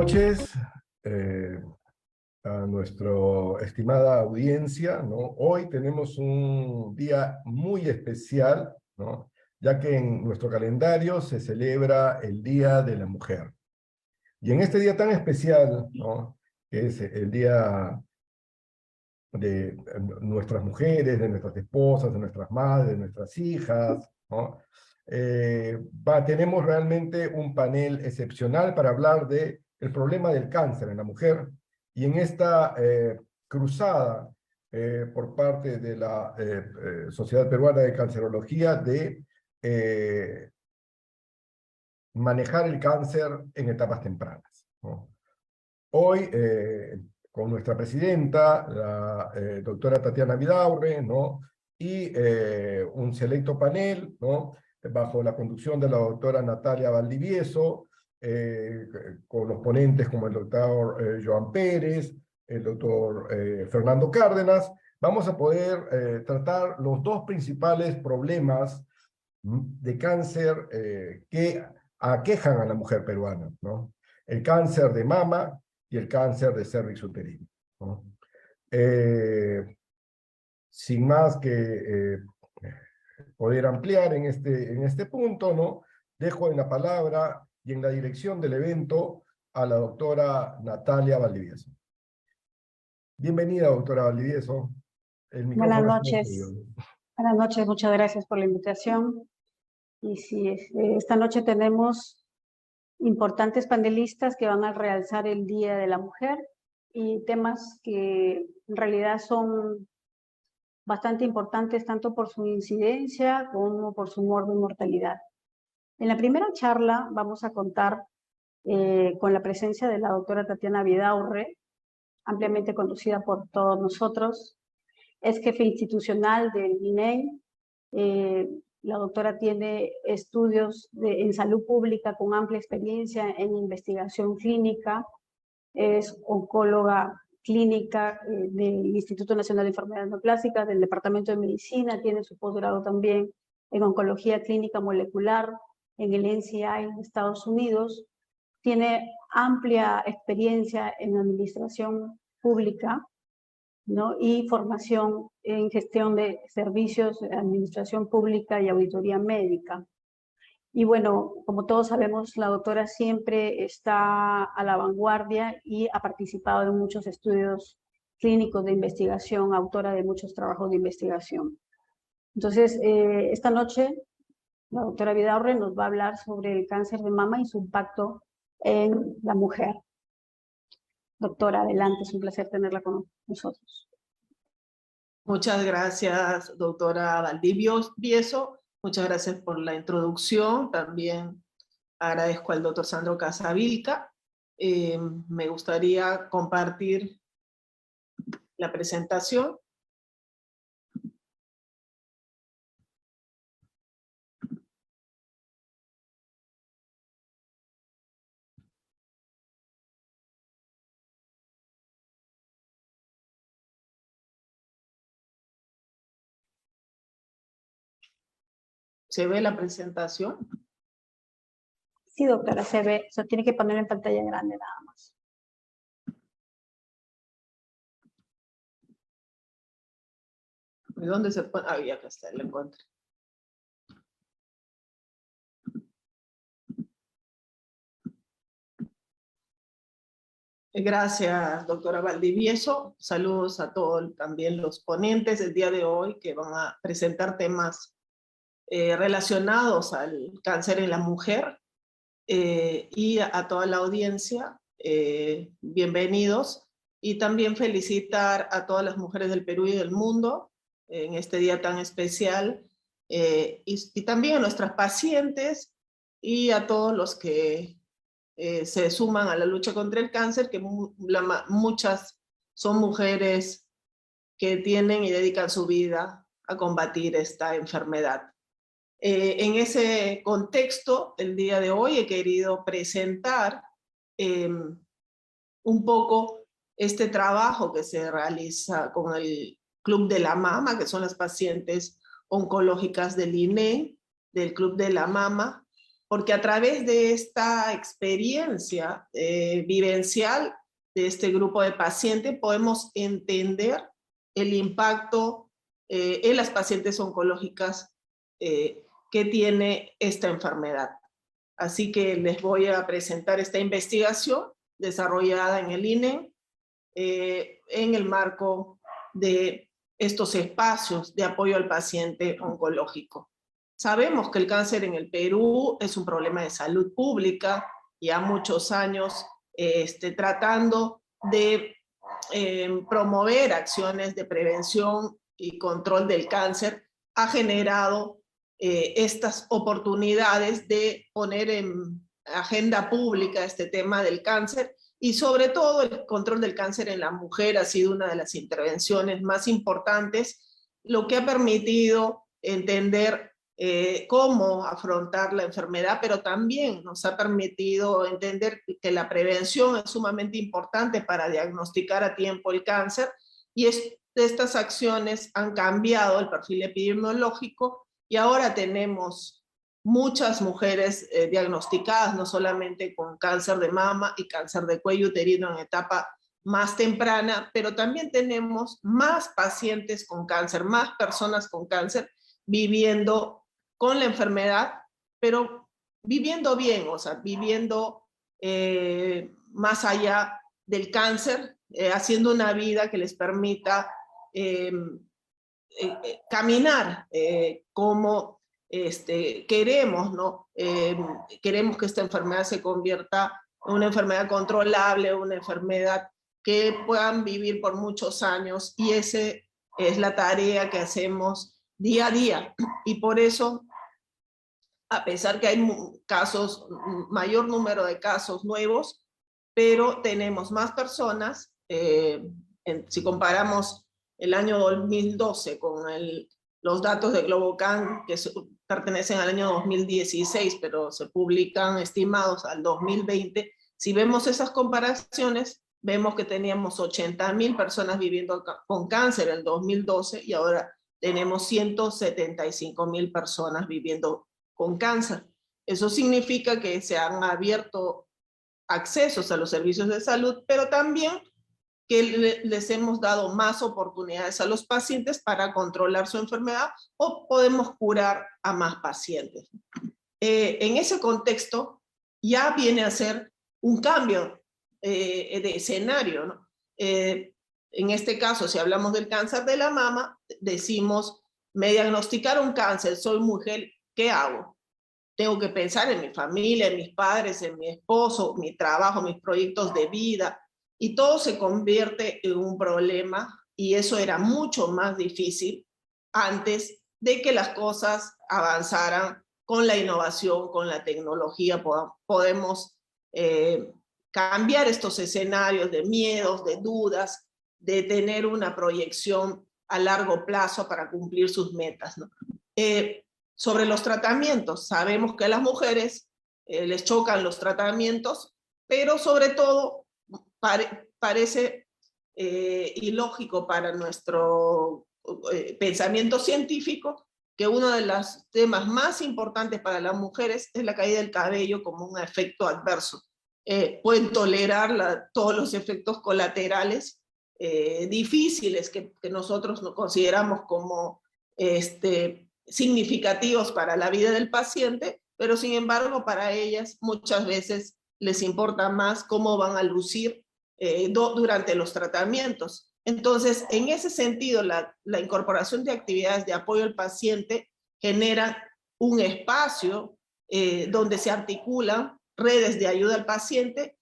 noches a nuestra estimada audiencia, ¿no? Hoy tenemos un día muy especial, ¿no? Ya que en nuestro calendario se celebra el Día de la Mujer. Y en este día tan especial, ¿no? Que es el día de nuestras mujeres, de nuestras esposas, de nuestras madres, de nuestras hijas, ¿no? Tenemos realmente un panel excepcional para hablar del problema del cáncer en la mujer, y en esta cruzada por parte de la Sociedad Peruana de Cancerología de manejar el cáncer en etapas tempranas, ¿no? Hoy, con nuestra presidenta, la doctora Tatiana Vidaurre, ¿no? Y un selecto panel, ¿no? Bajo la conducción de la doctora Natalia Valdivieso, con los ponentes como el doctor Joan Pérez, el doctor Fernando Cárdenas, vamos a poder tratar los dos principales problemas de cáncer que aquejan a la mujer peruana, ¿no? El cáncer de mama y el cáncer de cervix uterino, ¿no? Sin más que poder ampliar en este punto, ¿no? Dejo en la palabra y en la dirección del evento a la doctora Natalia Valdivieso. Bienvenida, doctora Valdivieso. El micrófono Buenas es noches. tuyo. Buenas noches, muchas gracias por la invitación. Y sí, esta noche tenemos importantes panelistas que van a realzar el Día de la Mujer y temas que en realidad son bastante importantes tanto por su incidencia como por su mortalidad. En la primera charla vamos a contar con la presencia de la doctora Tatiana Vidaurre, ampliamente conocida por todos nosotros. Es jefe institucional del INEI. La doctora tiene estudios en salud pública con amplia experiencia en investigación clínica. Es oncóloga clínica del Instituto Nacional de Enfermedades Neoplásicas, del Departamento de Medicina. Tiene su posgrado también en oncología clínica molecular en el NCI en Estados Unidos. Tiene amplia experiencia en administración pública, ¿no? Y formación en gestión de servicios, administración pública y auditoría médica. Y bueno, como todos sabemos, la doctora siempre está a la vanguardia y ha participado en muchos estudios clínicos de investigación, autora de muchos trabajos de investigación. Entonces, esta noche la doctora Vidaurre nos va a hablar sobre el cáncer de mama y su impacto en la mujer. Doctora, adelante, es un placer tenerla con nosotros. Muchas gracias, doctora Valdivieso. Muchas gracias por la introducción. También agradezco al doctor Sandro Casavilca. Me gustaría compartir la presentación. ¿Se ve la presentación? Sí, doctora, se ve. Se tiene que poner en pantalla grande nada más. ¿Y dónde se pone? Ah, ya que está, la encontré. Gracias, doctora Valdivieso. Saludos a todos también los ponentes del día de hoy que van a presentar temas relacionados al cáncer en la mujer, y a toda la audiencia, bienvenidos, y también felicitar a todas las mujeres del Perú y del mundo en este día tan especial, y también a nuestras pacientes y a todos los que se suman a la lucha contra el cáncer, que muchas son mujeres que tienen y dedican su vida a combatir esta enfermedad. En ese contexto, el día de hoy he querido presentar un poco este trabajo que se realiza con el Club de la Mama, que son las pacientes oncológicas del INEI, del Club de la Mama, porque a través de esta experiencia vivencial de este grupo de pacientes podemos entender el impacto en las pacientes oncológicas que tiene esta enfermedad. Así que les voy a presentar esta investigación desarrollada en el INE en el marco de estos espacios de apoyo al paciente oncológico. Sabemos que el cáncer en el Perú es un problema de salud pública, ya muchos años tratando de promover acciones de prevención y control del cáncer, ha generado estas oportunidades de poner en agenda pública este tema del cáncer, y sobre todo el control del cáncer en la mujer ha sido una de las intervenciones más importantes, lo que ha permitido entender cómo afrontar la enfermedad, pero también nos ha permitido entender que la prevención es sumamente importante para diagnosticar a tiempo el cáncer, y estas acciones han cambiado el perfil epidemiológico, y ahora tenemos muchas mujeres diagnosticadas, no solamente con cáncer de mama y cáncer de cuello uterino en etapa más temprana, pero también tenemos más pacientes con cáncer, más personas con cáncer viviendo con la enfermedad, pero viviendo bien, o sea, viviendo más allá del cáncer, haciendo una vida que les permita caminar como queremos, ¿no? Queremos que esta enfermedad se convierta en una enfermedad controlable, una enfermedad que puedan vivir por muchos años, y esa es la tarea que hacemos día a día. Y por eso, a pesar que hay casos, mayor número de casos nuevos, pero tenemos más personas, si comparamos el año 2012 con los datos de Globocan, que pertenecen al año 2016, pero se publican estimados al 2020, si vemos esas comparaciones, vemos que teníamos 80.000 personas viviendo con cáncer en el 2012, y ahora tenemos 175.000 personas viviendo con cáncer. Eso significa que se han abierto accesos a los servicios de salud, pero también que les hemos dado más oportunidades a los pacientes para controlar su enfermedad, o podemos curar a más pacientes. En ese contexto ya viene a ser un cambio de escenario, ¿no? En este caso, si hablamos del cáncer de la mama, decimos, me diagnosticaron cáncer, soy mujer, ¿qué hago? Tengo que pensar en mi familia, en mis padres, en mi esposo, mi trabajo, mis proyectos de vida, y todo se convierte en un problema, y eso era mucho más difícil antes de que las cosas avanzaran con la innovación, con la tecnología. Podemos cambiar estos escenarios de miedos, de dudas, de tener una proyección a largo plazo para cumplir sus metas, ¿no? Sobre los tratamientos, sabemos que a las mujeres les chocan los tratamientos, pero sobre todo parece ilógico para nuestro pensamiento científico que uno de los temas más importantes para las mujeres es la caída del cabello como un efecto adverso. Pueden tolerar todos los efectos colaterales difíciles que nosotros no consideramos como significativos para la vida del paciente, pero sin embargo para ellas muchas veces les importa más cómo van a lucir durante los tratamientos. Entonces, en ese sentido, la incorporación de actividades de apoyo al paciente genera un espacio donde se articulan redes de ayuda al paciente,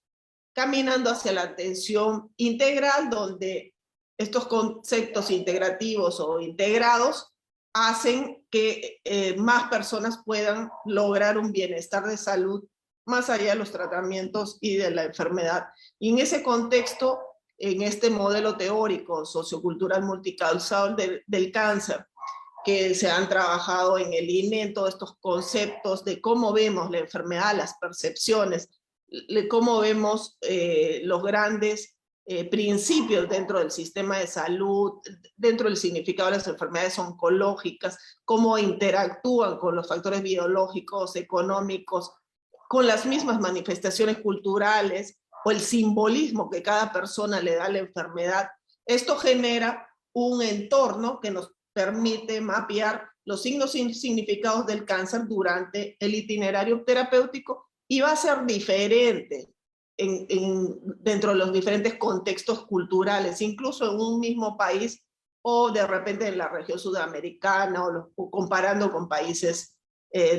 caminando hacia la atención integral, donde estos conceptos integrativos o integrados hacen que más personas puedan lograr un bienestar de salud más allá de los tratamientos y de la enfermedad. Y en ese contexto, en este modelo teórico sociocultural multicausal del cáncer, que se han trabajado en el INE, en todos estos conceptos de cómo vemos la enfermedad, las percepciones, cómo vemos los grandes principios dentro del sistema de salud, dentro del significado de las enfermedades oncológicas, cómo interactúan con los factores biológicos, económicos, con las mismas manifestaciones culturales o el simbolismo que cada persona le da a la enfermedad. Esto genera un entorno que nos permite mapear los signos y significados del cáncer durante el itinerario terapéutico, y va a ser diferente dentro de los diferentes contextos culturales, incluso en un mismo país o de repente en la región sudamericana o comparando con países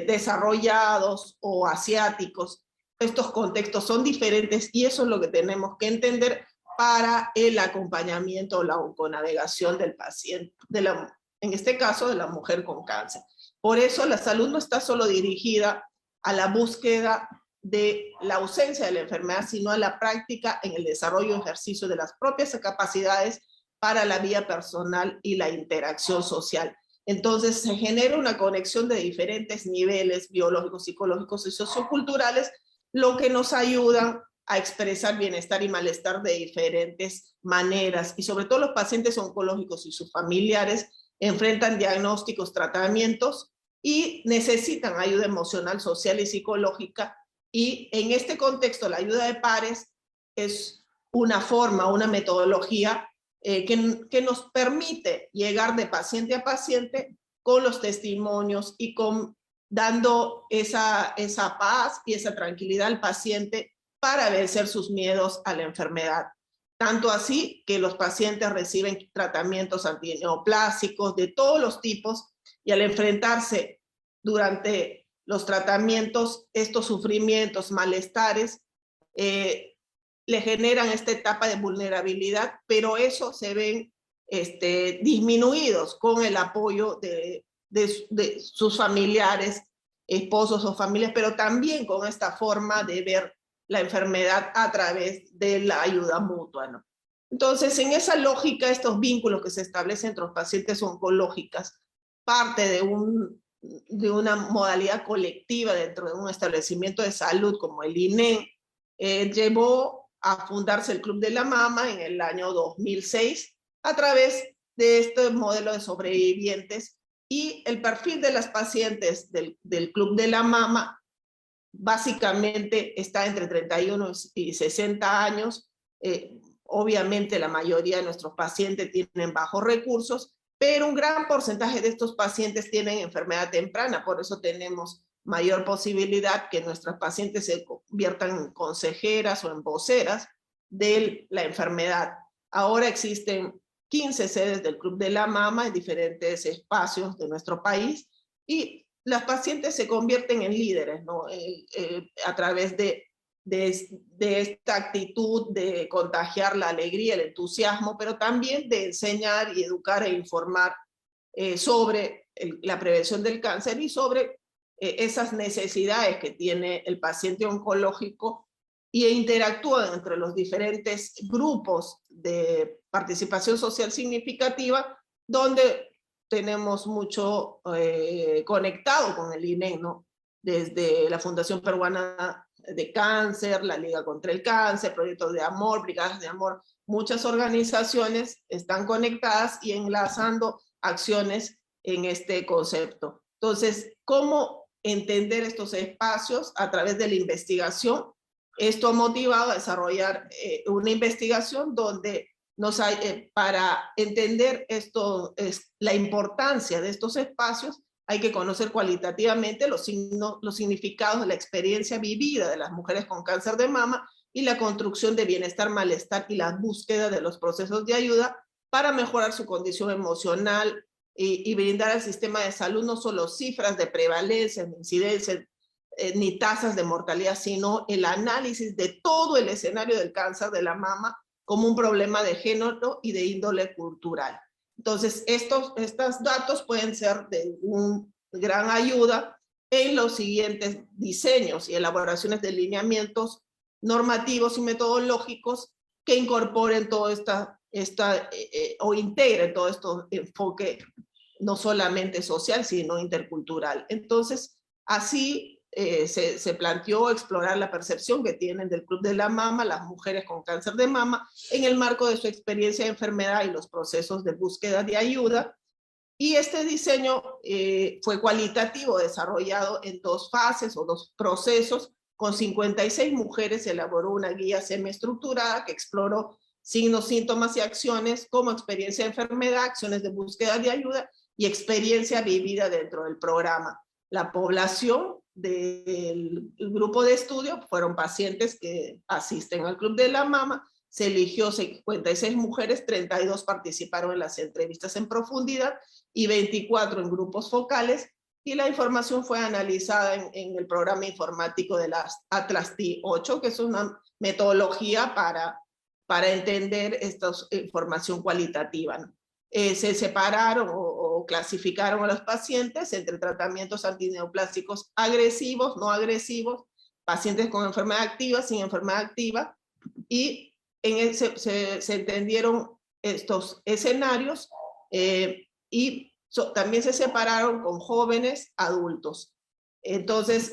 desarrollados o asiáticos. Estos contextos son diferentes y eso es lo que tenemos que entender para el acompañamiento o la onconavegación del paciente, en este caso de la mujer con cáncer. Por eso la salud no está solo dirigida a la búsqueda de la ausencia de la enfermedad, sino a la práctica en el desarrollo y ejercicio de las propias capacidades para la vida personal y la interacción social. Entonces se genera una conexión de diferentes niveles biológicos, psicológicos y socioculturales, lo que nos ayudan a expresar bienestar y malestar de diferentes maneras. Y sobre todo los pacientes oncológicos y sus familiares enfrentan diagnósticos, tratamientos y necesitan ayuda emocional, social y psicológica. Y en este contexto, la ayuda de pares es una forma, una metodología que nos permite llegar de paciente a paciente con los testimonios y dando esa paz y esa tranquilidad al paciente para vencer sus miedos a la enfermedad. Tanto así que los pacientes reciben tratamientos antineoplásicos de todos los tipos, y al enfrentarse durante los tratamientos estos sufrimientos, malestares, le generan esta etapa de vulnerabilidad, pero eso se ven disminuidos con el apoyo de sus familiares, esposos o familias, pero también con esta forma de ver la enfermedad a través de la ayuda mutua, ¿no? Entonces, en esa lógica, estos vínculos que se establecen entre los pacientes oncológicas, parte de una modalidad colectiva dentro de un establecimiento de salud como el INEM, llevó a fundarse el Club de la Mama en el año 2006 a través de este modelo de sobrevivientes, y el perfil de las pacientes del Club de la Mama básicamente está entre 31 y 60 años. Obviamente la mayoría de nuestros pacientes tienen bajos recursos, pero un gran porcentaje de estos pacientes tienen enfermedad temprana, por eso tenemos mayor posibilidad que nuestras pacientes se conviertan en consejeras o en voceras de la enfermedad. Ahora existen 15 sedes del Club de la Mama en diferentes espacios de nuestro país, y las pacientes se convierten en líderes, ¿no? A través de esta actitud de contagiar la alegría, el entusiasmo, pero también de enseñar y educar e informar sobre la prevención del cáncer y sobre esas necesidades que tiene el paciente oncológico, y interactúan entre los diferentes grupos de participación social significativa, donde tenemos mucho conectado con el INEM, ¿no? Desde la Fundación Peruana de Cáncer, la Liga contra el Cáncer, Proyectos de Amor, Brigadas de Amor, muchas organizaciones están conectadas y enlazando acciones en este concepto. Entonces, ¿cómo entender estos espacios? A través de la investigación. Esto ha motivado a desarrollar una investigación donde para entender la importancia de estos espacios, hay que conocer cualitativamente los significados de la experiencia vivida de las mujeres con cáncer de mama y la construcción de bienestar, malestar y la búsqueda de los procesos de ayuda para mejorar su condición emocional y brindar al sistema de salud no solo cifras de prevalencia, de incidencia, ni tasas de mortalidad, sino el análisis de todo el escenario del cáncer de la mama como un problema de género y de índole cultural. Entonces, estos datos pueden ser de una gran ayuda en los siguientes diseños y elaboraciones de lineamientos normativos y metodológicos que incorporen todo o integren todo esto enfoque no solamente social, sino intercultural. Entonces, así se planteó explorar la percepción que tienen del Club de la Mama las mujeres con cáncer de mama en el marco de su experiencia de enfermedad y los procesos de búsqueda de ayuda. Y este diseño fue cualitativo, desarrollado en 2 fases o 2 procesos. con 56 mujeres se elaboró una guía semiestructurada que exploró signos, síntomas y acciones como experiencia de enfermedad, acciones de búsqueda de ayuda y experiencia vivida dentro del programa. La población del grupo de estudio fueron pacientes que asisten al Club de la Mama. Se eligió 56 mujeres, 32 participaron en las entrevistas en profundidad y 24 en grupos focales, y la información fue analizada en el programa informático de la Atlas T8, que es una metodología para entender esta información cualitativa, ¿no? Se separaron o clasificaron a los pacientes entre tratamientos antineoplásicos agresivos, no agresivos, pacientes con enfermedad activa, sin enfermedad activa, y se entendieron estos escenarios y también se separaron con jóvenes adultos. Entonces,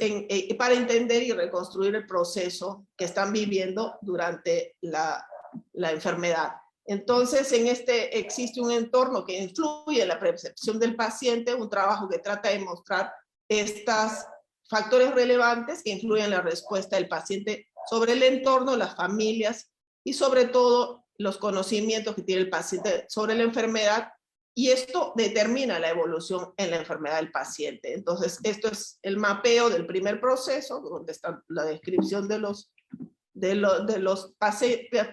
para entender y reconstruir el proceso que están viviendo durante la enfermedad. Entonces, existe un entorno que influye en la percepción del paciente, un trabajo que trata de mostrar estos factores relevantes que influyen en la respuesta del paciente sobre el entorno, las familias y sobre todo los conocimientos que tiene el paciente sobre la enfermedad, y esto determina la evolución en la enfermedad del paciente. Entonces, esto es el mapeo del primer proceso, donde está la descripción de los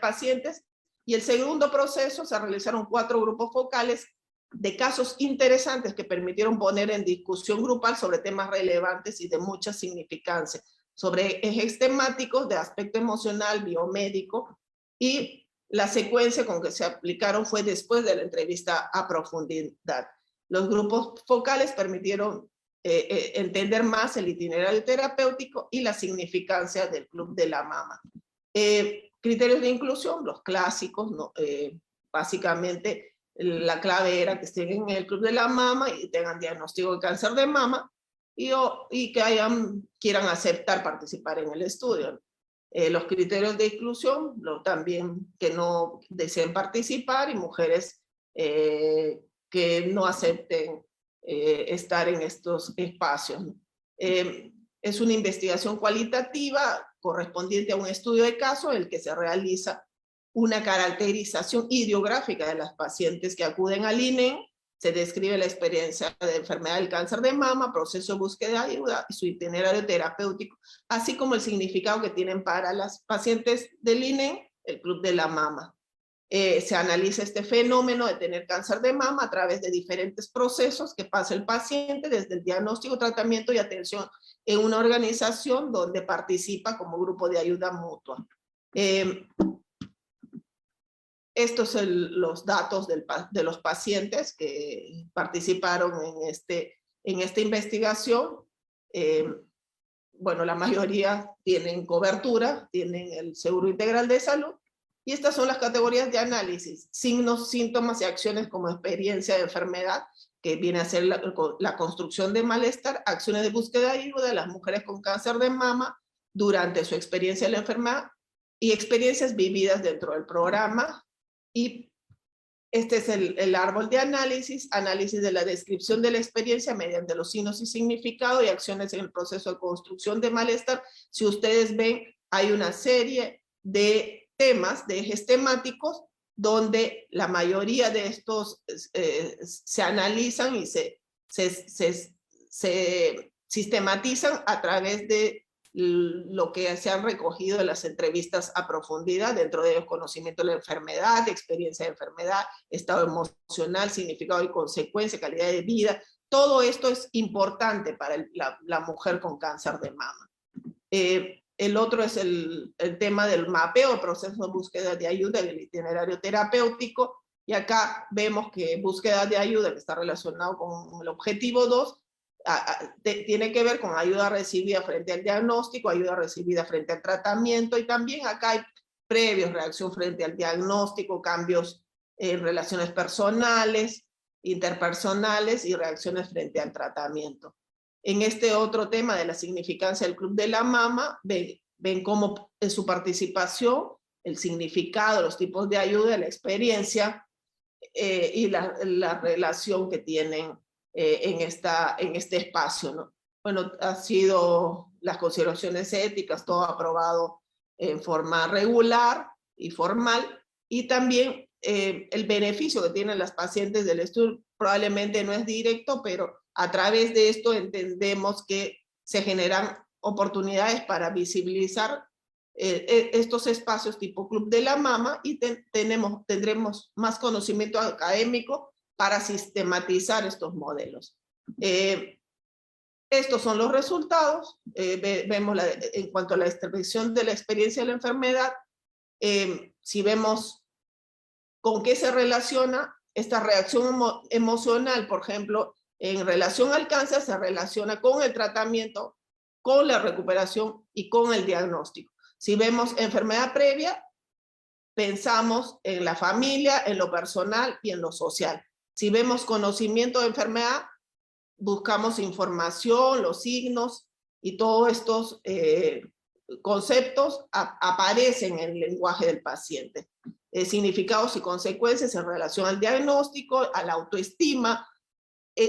pacientes, y el segundo proceso se realizaron 4 grupos focales de casos interesantes que permitieron poner en discusión grupal sobre temas relevantes y de mucha significancia, sobre ejes temáticos de aspecto emocional, biomédico, y la secuencia con que se aplicaron fue después de la entrevista a profundidad. Los grupos focales permitieron entender más el itinerario terapéutico y la significancia del Club de la Mama. Criterios de inclusión, los clásicos, ¿no? Básicamente la clave era que estén en el Club de la Mama y tengan diagnóstico de cáncer de mama y que quieran aceptar participar en el estudio. Los criterios de exclusión, también que no deseen participar, y mujeres que no acepten estar en estos espacios. Es una investigación cualitativa correspondiente a un estudio de caso en el que se realiza una caracterización ideográfica de las pacientes que acuden al INEN, se describe la experiencia de enfermedad del cáncer de mama, proceso de búsqueda de ayuda y su itinerario terapéutico, así como el significado que tienen para las pacientes del INEN, el Club de la Mama. Se analiza este fenómeno de tener cáncer de mama a través de diferentes procesos que pasa el paciente, desde el diagnóstico, tratamiento y atención en una organización donde participa como grupo de ayuda mutua. Estos son los datos de los pacientes que participaron en esta investigación. Bueno, la mayoría tienen cobertura, tienen el Seguro Integral de Salud, y estas son las categorías de análisis: signos, síntomas y acciones como experiencia de enfermedad, que viene a ser la construcción de malestar, acciones de búsqueda de ayuda de las mujeres con cáncer de mama durante su experiencia de la enfermedad, y experiencias vividas dentro del programa. Y este es el árbol de análisis de la descripción de la experiencia mediante los signos y significado y acciones en el proceso de construcción de malestar. Si ustedes ven, hay una serie de temas, de ejes temáticos, donde la mayoría de estos se analizan y se sistematizan a través de lo que se han recogido de las entrevistas a profundidad, dentro de ellos conocimiento de la enfermedad, experiencia de enfermedad, estado emocional, significado y consecuencia, calidad de vida. Todo esto es importante para la mujer con cáncer de mama. El otro es el tema del mapeo, el proceso de búsqueda de ayuda en el itinerario terapéutico, y acá vemos que búsqueda de ayuda, que está relacionado con el objetivo 2, tiene que ver con ayuda recibida frente al diagnóstico, ayuda recibida frente al tratamiento, y también acá hay previos, reacción frente al diagnóstico, cambios en relaciones personales, interpersonales y reacciones frente al tratamiento. En este otro tema de la significancia del Club de la Mama, ven cómo en su participación, el significado, los tipos de ayuda, la experiencia y la relación que tienen en este espacio, ¿no? Bueno, ha sido las consideraciones éticas, todo aprobado en forma regular y formal, y también el beneficio que tienen las pacientes del estudio probablemente no es directo, pero a través de esto entendemos que se generan oportunidades para visibilizar estos espacios tipo Club de la Mama, y tendremos más conocimiento académico para sistematizar estos modelos. Estos son los resultados. Vemos en cuanto a la distribución de la experiencia de la enfermedad, si vemos con qué se relaciona esta reacción emocional, por ejemplo, en relación al cáncer, se relaciona con el tratamiento, con la recuperación y con el diagnóstico. Si vemos enfermedad previa, pensamos en la familia, en lo personal y en lo social. Si vemos conocimiento de enfermedad, buscamos información, los signos, y todos estos conceptos aparecen en el lenguaje del paciente. Significados y consecuencias en relación al diagnóstico, a la autoestima.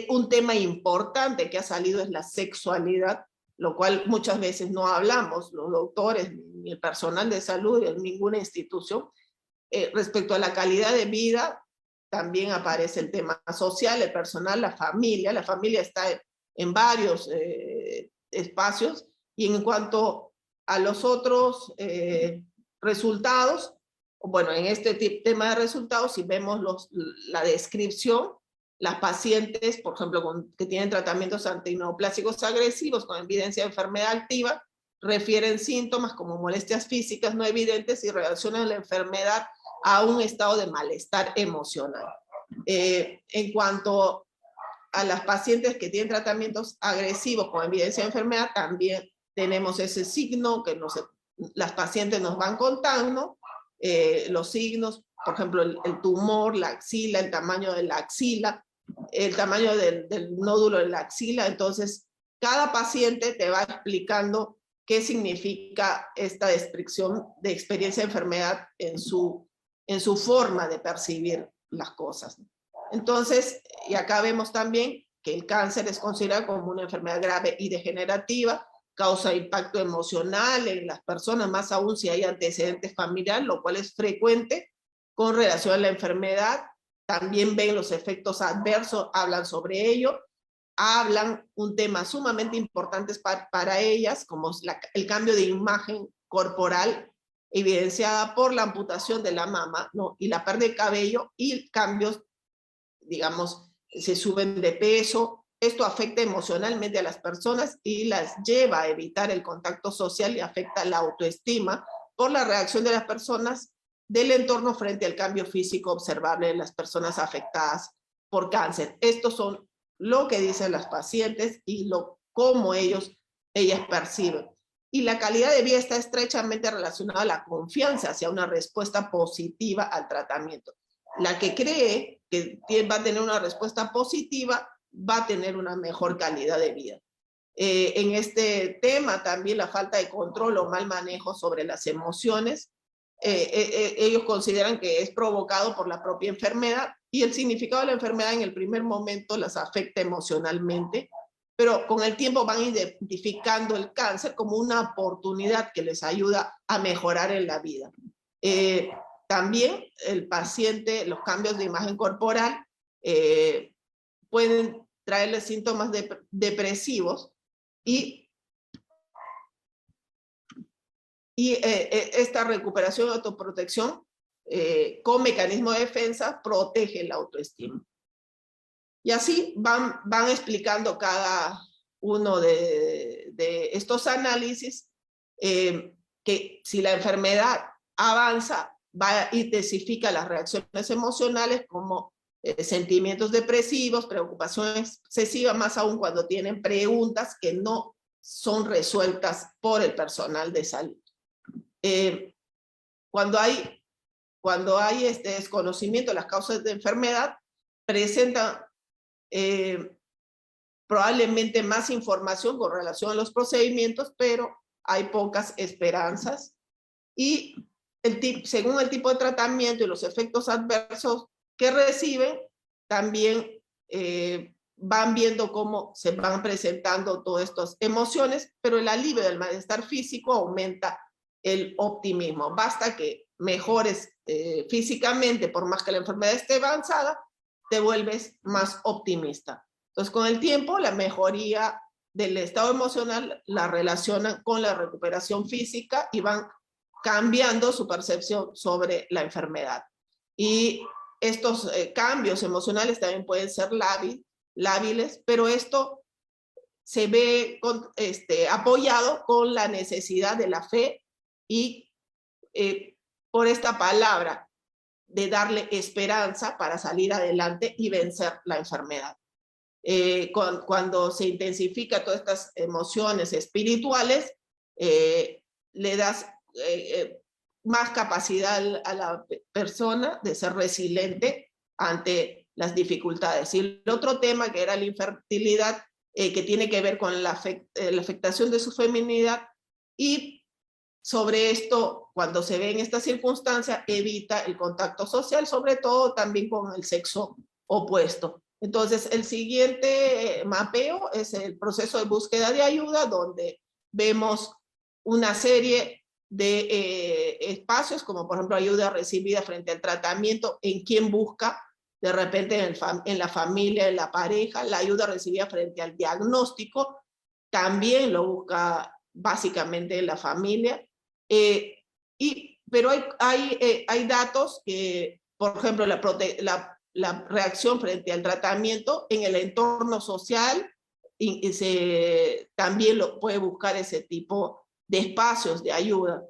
Un tema importante que ha salido es la sexualidad, lo cual muchas veces no hablamos, los doctores, ni el personal de salud, en ninguna institución. Respecto a la calidad de vida, también aparece el tema social, el personal, la familia. La familia está en varios espacios. Y en cuanto a los otros resultados, bueno, en este tema de resultados, si vemos la descripción, las pacientes, por ejemplo, que tienen tratamientos antineoplásicos agresivos con evidencia de enfermedad activa, refieren síntomas como molestias físicas no evidentes y relacionan la enfermedad a un estado de malestar emocional. En cuanto a las pacientes que tienen tratamientos agresivos con evidencia de enfermedad, también tenemos ese signo que las pacientes nos van contando, los signos, por ejemplo, el tumor, la axila, el tamaño de la axila, el tamaño del nódulo de la axila. Entonces, cada paciente te va explicando qué significa esta descripción de experiencia de enfermedad en su forma de percibir las cosas. Entonces, y acá vemos también que el cáncer es considerado como una enfermedad grave y degenerativa, causa impacto emocional en las personas, más aún si hay antecedentes familiares, lo cual es frecuente con relación a la enfermedad. También ven los efectos adversos, hablan sobre ello, hablan un tema sumamente importante para ellas, como el cambio de imagen corporal evidenciada por la amputación de la mama, ¿no? Y la pérdida de cabello y cambios, digamos, se suben de peso. Esto afecta emocionalmente a las personas y las lleva a evitar el contacto social y afecta la autoestima por la reacción de las personas del entorno frente al cambio físico observable en las personas afectadas por cáncer. Estos son lo que dicen las pacientes y cómo ellas perciben. Y la calidad de vida está estrechamente relacionada a la confianza hacia una respuesta positiva al tratamiento. La que cree que va a tener una respuesta positiva va a tener una mejor calidad de vida. En este tema también la falta de control o mal manejo sobre las emociones, ellos consideran que es provocado por la propia enfermedad, y el significado de la enfermedad en el primer momento las afecta emocionalmente, pero con el tiempo van identificando el cáncer como una oportunidad que les ayuda a mejorar en la vida. También el paciente, los cambios de imagen corporal pueden traerle síntomas depresivos, y esta recuperación y autoprotección con mecanismo de defensa protege la autoestima. Y así van explicando cada uno de estos análisis que si la enfermedad avanza, va a intensificar las reacciones emocionales como sentimientos depresivos, preocupación excesiva, más aún cuando tienen preguntas que no son resueltas por el personal de salud. Cuando hay este desconocimiento de las causas de enfermedad, presentan probablemente más información con relación a los procedimientos, pero hay pocas esperanzas. Y según el tipo de tratamiento y los efectos adversos que reciben, también van viendo cómo se van presentando todas estas emociones, pero el alivio del malestar físico aumenta el optimismo. Basta que mejores físicamente, por más que la enfermedad esté avanzada, te vuelves más optimista. Entonces, con el tiempo, la mejoría del estado emocional la relacionan con la recuperación física y van cambiando su percepción sobre la enfermedad. Y estos cambios emocionales también pueden ser lábiles, pero esto se ve apoyado con la necesidad de la fe y por esta palabra de darle esperanza para salir adelante y vencer la enfermedad. Cuando se intensifica todas estas emociones espirituales, le das más capacidad a la persona de ser resiliente ante las dificultades. Y el otro tema, que era la infertilidad, que tiene que ver con la afectación de su feminidad, y sobre esto, cuando se ve en esta circunstancia, evita el contacto social, sobre todo también con el sexo opuesto. Entonces, el siguiente mapeo es el proceso de búsqueda de ayuda, donde vemos una serie de espacios, como por ejemplo ayuda recibida frente al tratamiento, en quien busca, de repente en la familia, en la pareja, la ayuda recibida frente al diagnóstico, también lo busca básicamente en la familia. Pero hay datos que, por ejemplo, la reacción frente al tratamiento en el entorno social, también lo puede buscar ese tipo de espacios de ayuda.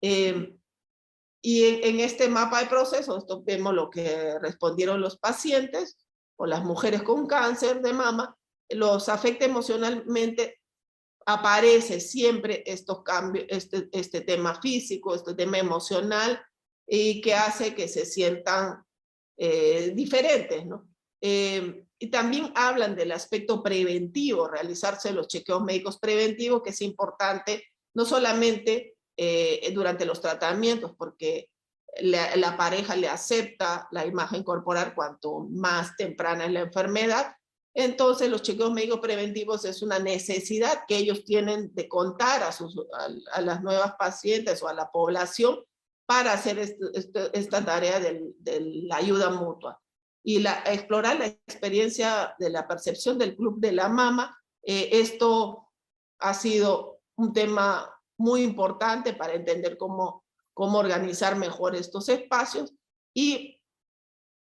Y en este mapa de procesos vemos lo que respondieron los pacientes o las mujeres con cáncer de mama. Los afecta emocionalmente, aparece siempre estos cambios, este tema físico, este tema emocional, y que hace que se sientan diferentes, ¿no? Y también hablan del aspecto preventivo, realizarse los chequeos médicos preventivos, que es importante no solamente durante los tratamientos, porque la pareja le acepta la imagen corporal cuanto más temprana es la enfermedad. Entonces, los chequeos médicos preventivos es una necesidad que ellos tienen de contar a las nuevas pacientes o a la población para hacer esta tarea de la ayuda mutua. Y explorar la experiencia de la percepción del Club de la Mama. Esto ha sido un tema muy importante para entender cómo organizar mejor estos espacios, y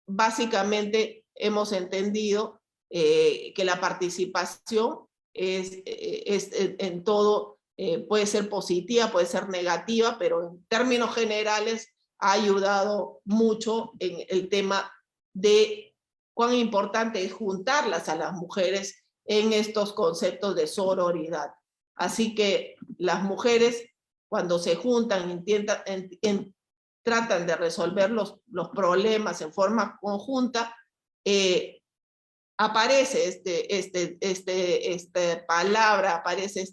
básicamente hemos entendido que la participación es en todo, puede ser positiva, puede ser negativa, pero en términos generales ha ayudado mucho en el tema de cuán importante es juntarlas a las mujeres en estos conceptos de sororidad. Así que las mujeres, cuando se juntan, tratan de resolver los problemas en forma conjunta, aparece esta palabra, aparece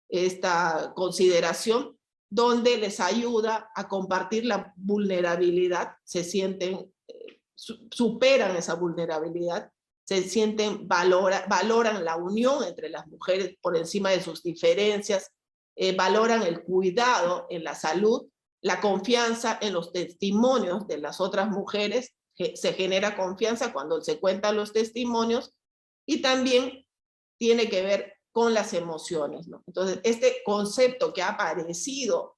esta consideración, donde les ayuda a compartir la vulnerabilidad, se sienten, superan esa vulnerabilidad, se sienten, valoran la unión entre las mujeres por encima de sus diferencias, valoran el cuidado en la salud, la confianza en los testimonios de las otras mujeres. Se genera confianza cuando se cuentan los testimonios, y también tiene que ver con las emociones, ¿no? Entonces, este concepto que ha aparecido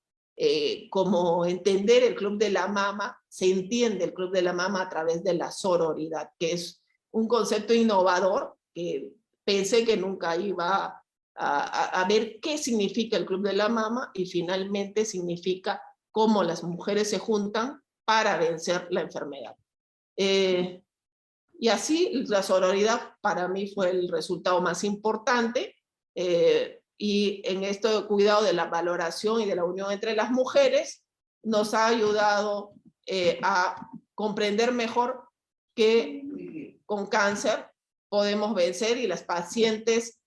como entender el Club de la Mama, se entiende el Club de la Mama a través de la sororidad, que es un concepto innovador que pensé que nunca iba a ver qué significa el Club de la Mama, y finalmente significa cómo las mujeres se juntan para vencer la enfermedad. Y así la sororidad para mí fue el resultado más importante, y en esto de cuidado de la valoración y de la unión entre las mujeres nos ha ayudado a comprender mejor que con cáncer podemos vencer, y las pacientes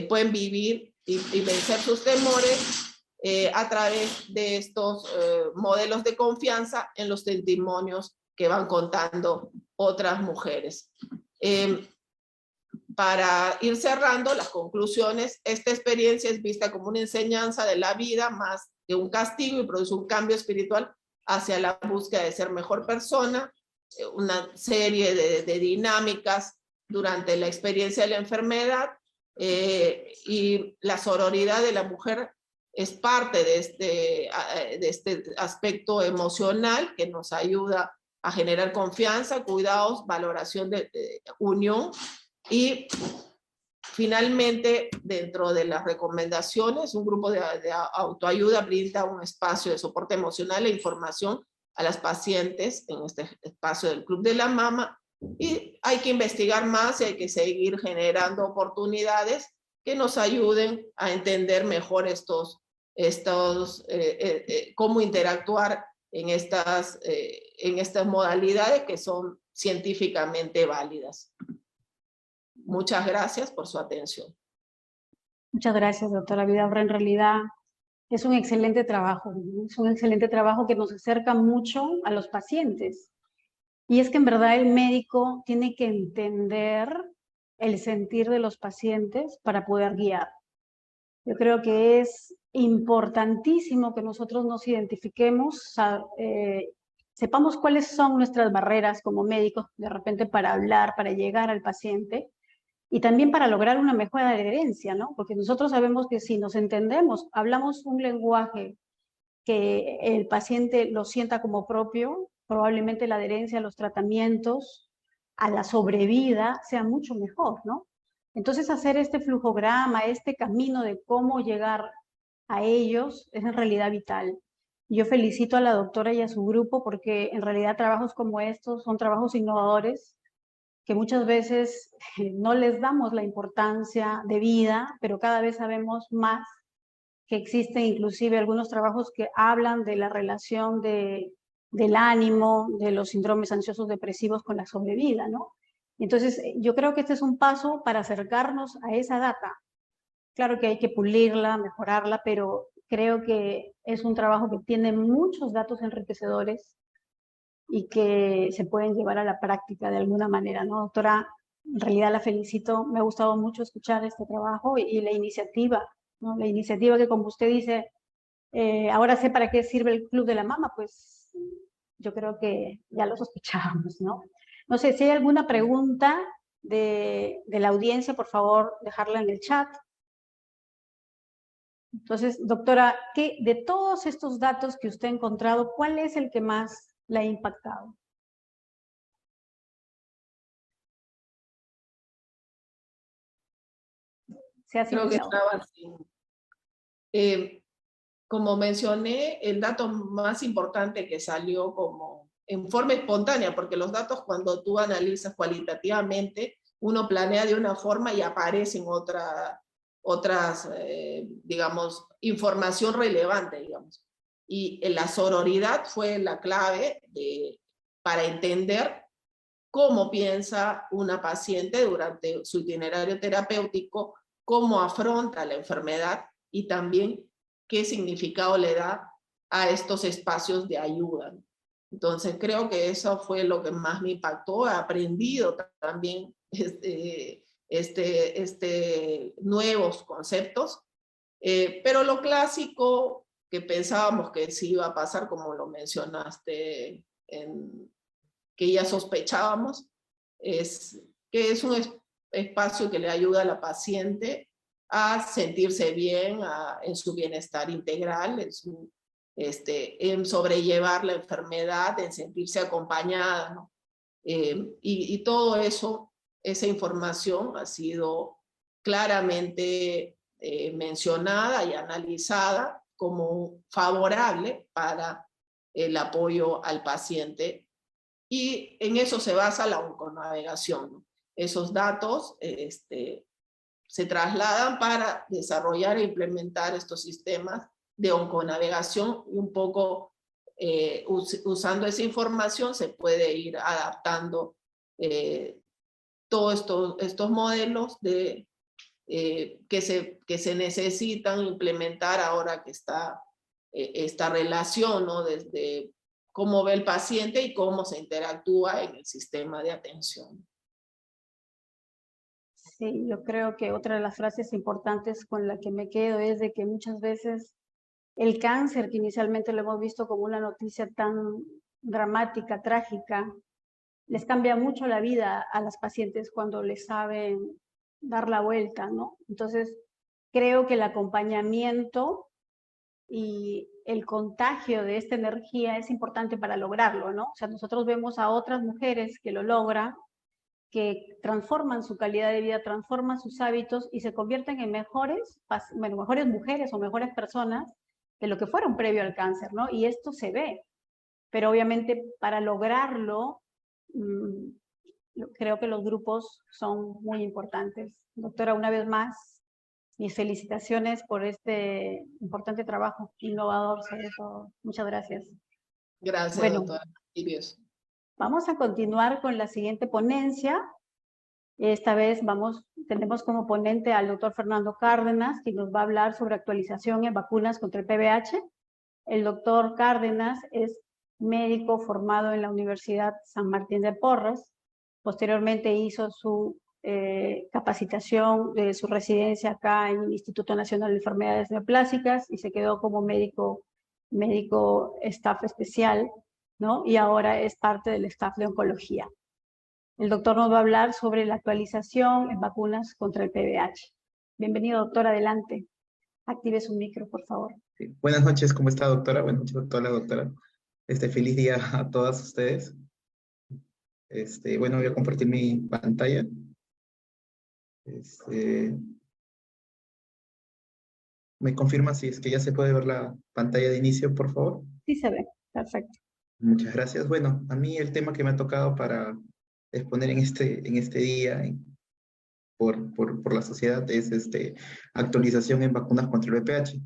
pueden vivir y vencer sus temores a través de estos modelos de confianza en los testimonios que van contando otras mujeres. para ir cerrando las conclusiones, esta experiencia es vista como una enseñanza de la vida más que un castigo y produce un cambio espiritual hacia la búsqueda de ser mejor persona, una serie de dinámicas durante la experiencia de la enfermedad, y la sororidad de la mujer es parte de este aspecto emocional que nos ayuda a generar confianza, cuidados, valoración de unión. Y finalmente, dentro de las recomendaciones, un grupo de autoayuda brinda un espacio de soporte emocional e información a las pacientes en este espacio del Club de la Mama, y hay que investigar más y hay que seguir generando oportunidades que nos ayuden a entender mejor cómo interactuar en estas modalidades que son científicamente válidas. Muchas gracias por su atención. Muchas gracias, doctora Vidaurre. En realidad es un excelente trabajo, ¿no? Es un excelente trabajo que nos acerca mucho a los pacientes. Y es que en verdad el médico tiene que entender el sentir de los pacientes para poder guiar. Yo creo que es importantísimo que nosotros nos identifiquemos, sepamos cuáles son nuestras barreras como médicos, de repente para hablar, para llegar al paciente, y también para lograr una mejora de adherencia, ¿no? Porque nosotros sabemos que si nos entendemos, hablamos un lenguaje que el paciente lo sienta como propio, probablemente la adherencia a los tratamientos, a la sobrevida, sea mucho mejor, ¿no? Entonces, hacer este flujograma, este camino de cómo llegar a ellos, es en realidad vital. Yo felicito a la doctora y a su grupo porque en realidad trabajos como estos son trabajos innovadores que muchas veces no les damos la importancia debida, pero cada vez sabemos más que existen inclusive algunos trabajos que hablan de la relación del ánimo, de los síndromes ansiosos depresivos con la sobrevida, ¿no? Entonces, yo creo que este es un paso para acercarnos a esa data. Claro que hay que pulirla, mejorarla, pero creo que es un trabajo que tiene muchos datos enriquecedores y que se pueden llevar a la práctica de alguna manera, ¿no? Doctora, en realidad la felicito, me ha gustado mucho escuchar este trabajo y la iniciativa, ¿no? La iniciativa que, como usted dice, ahora sé para qué sirve el Club de la Mama, pues yo creo que ya lo sospechábamos, ¿no? No sé, si hay alguna pregunta de la audiencia, por favor, dejarla en el chat. Entonces, doctora, de todos estos datos que usted ha encontrado, ¿cuál es el que más la ha impactado? Creo que estaba así. Como mencioné, el dato más importante que salió como en forma espontánea, porque los datos cuando tú analizas cualitativamente, uno planea de una forma y aparecen otras, digamos, información relevante, digamos. Y la sororidad fue la clave para entender cómo piensa una paciente durante su itinerario terapéutico, cómo afronta la enfermedad y también qué significado le da a estos espacios de ayuda. Entonces creo que eso fue lo que más me impactó. He aprendido también nuevos conceptos, pero lo clásico que pensábamos que sí iba a pasar, como lo mencionaste, que ya sospechábamos, es que es un espacio que le ayuda a la paciente a sentirse bien, en su bienestar integral, en sobrellevar la enfermedad, en sentirse acompañada, ¿no? Y todo eso, esa información ha sido claramente mencionada y analizada como favorable para el apoyo al paciente, y en eso se basa la onconavegación, ¿no? Esos datos se trasladan para desarrollar e implementar estos sistemas de onconavegación, y un poco usando esa información se puede ir adaptando todos estos modelos que se necesitan implementar ahora que está esta relación, ¿no? Desde cómo ve el paciente y cómo se interactúa en el sistema de atención. Sí, yo creo que otra de las frases importantes con la que me quedo es de que muchas veces el cáncer, que inicialmente lo hemos visto como una noticia tan dramática, trágica, les cambia mucho la vida a las pacientes cuando les saben dar la vuelta, ¿no? Entonces, creo que el acompañamiento y el contagio de esta energía es importante para lograrlo, ¿no? O sea, nosotros vemos a otras mujeres que lo logran, que transforman su calidad de vida, transforman sus hábitos y se convierten en mejores mujeres o mejores personas de lo que fueron previo al cáncer, ¿no? Y esto se ve, pero obviamente para lograrlo, creo que los grupos son muy importantes. Doctora, una vez más, mis felicitaciones por este importante trabajo, innovador sobre todo. Muchas gracias. Gracias, Bueno, doctora Tibios. vamos a continuar con la siguiente ponencia. Esta vez tenemos como ponente al doctor Fernando Cárdenas, que nos va a hablar sobre actualización en vacunas contra el VIH. El doctor Cárdenas es médico formado en la Universidad San Martín de Porres. Posteriormente hizo su capacitación de su residencia acá en el Instituto Nacional de Enfermedades Neoplásicas y se quedó como médico staff especial, ¿no? Y ahora es parte del staff de oncología. El doctor nos va a hablar sobre la actualización en vacunas contra el VIH. Bienvenido, doctor, adelante. Active su micro, por favor. Sí. Buenas noches, ¿cómo está, doctora? Buenas noches a toda la doctora. Feliz día a todas ustedes. Bueno, voy a compartir mi pantalla. ¿Me confirma si es que ya se puede ver la pantalla de inicio, por favor? Sí se ve, perfecto. Muchas gracias. Bueno, a mí el tema que me ha tocado para exponer en este día por la sociedad es actualización en vacunas contra el VPH.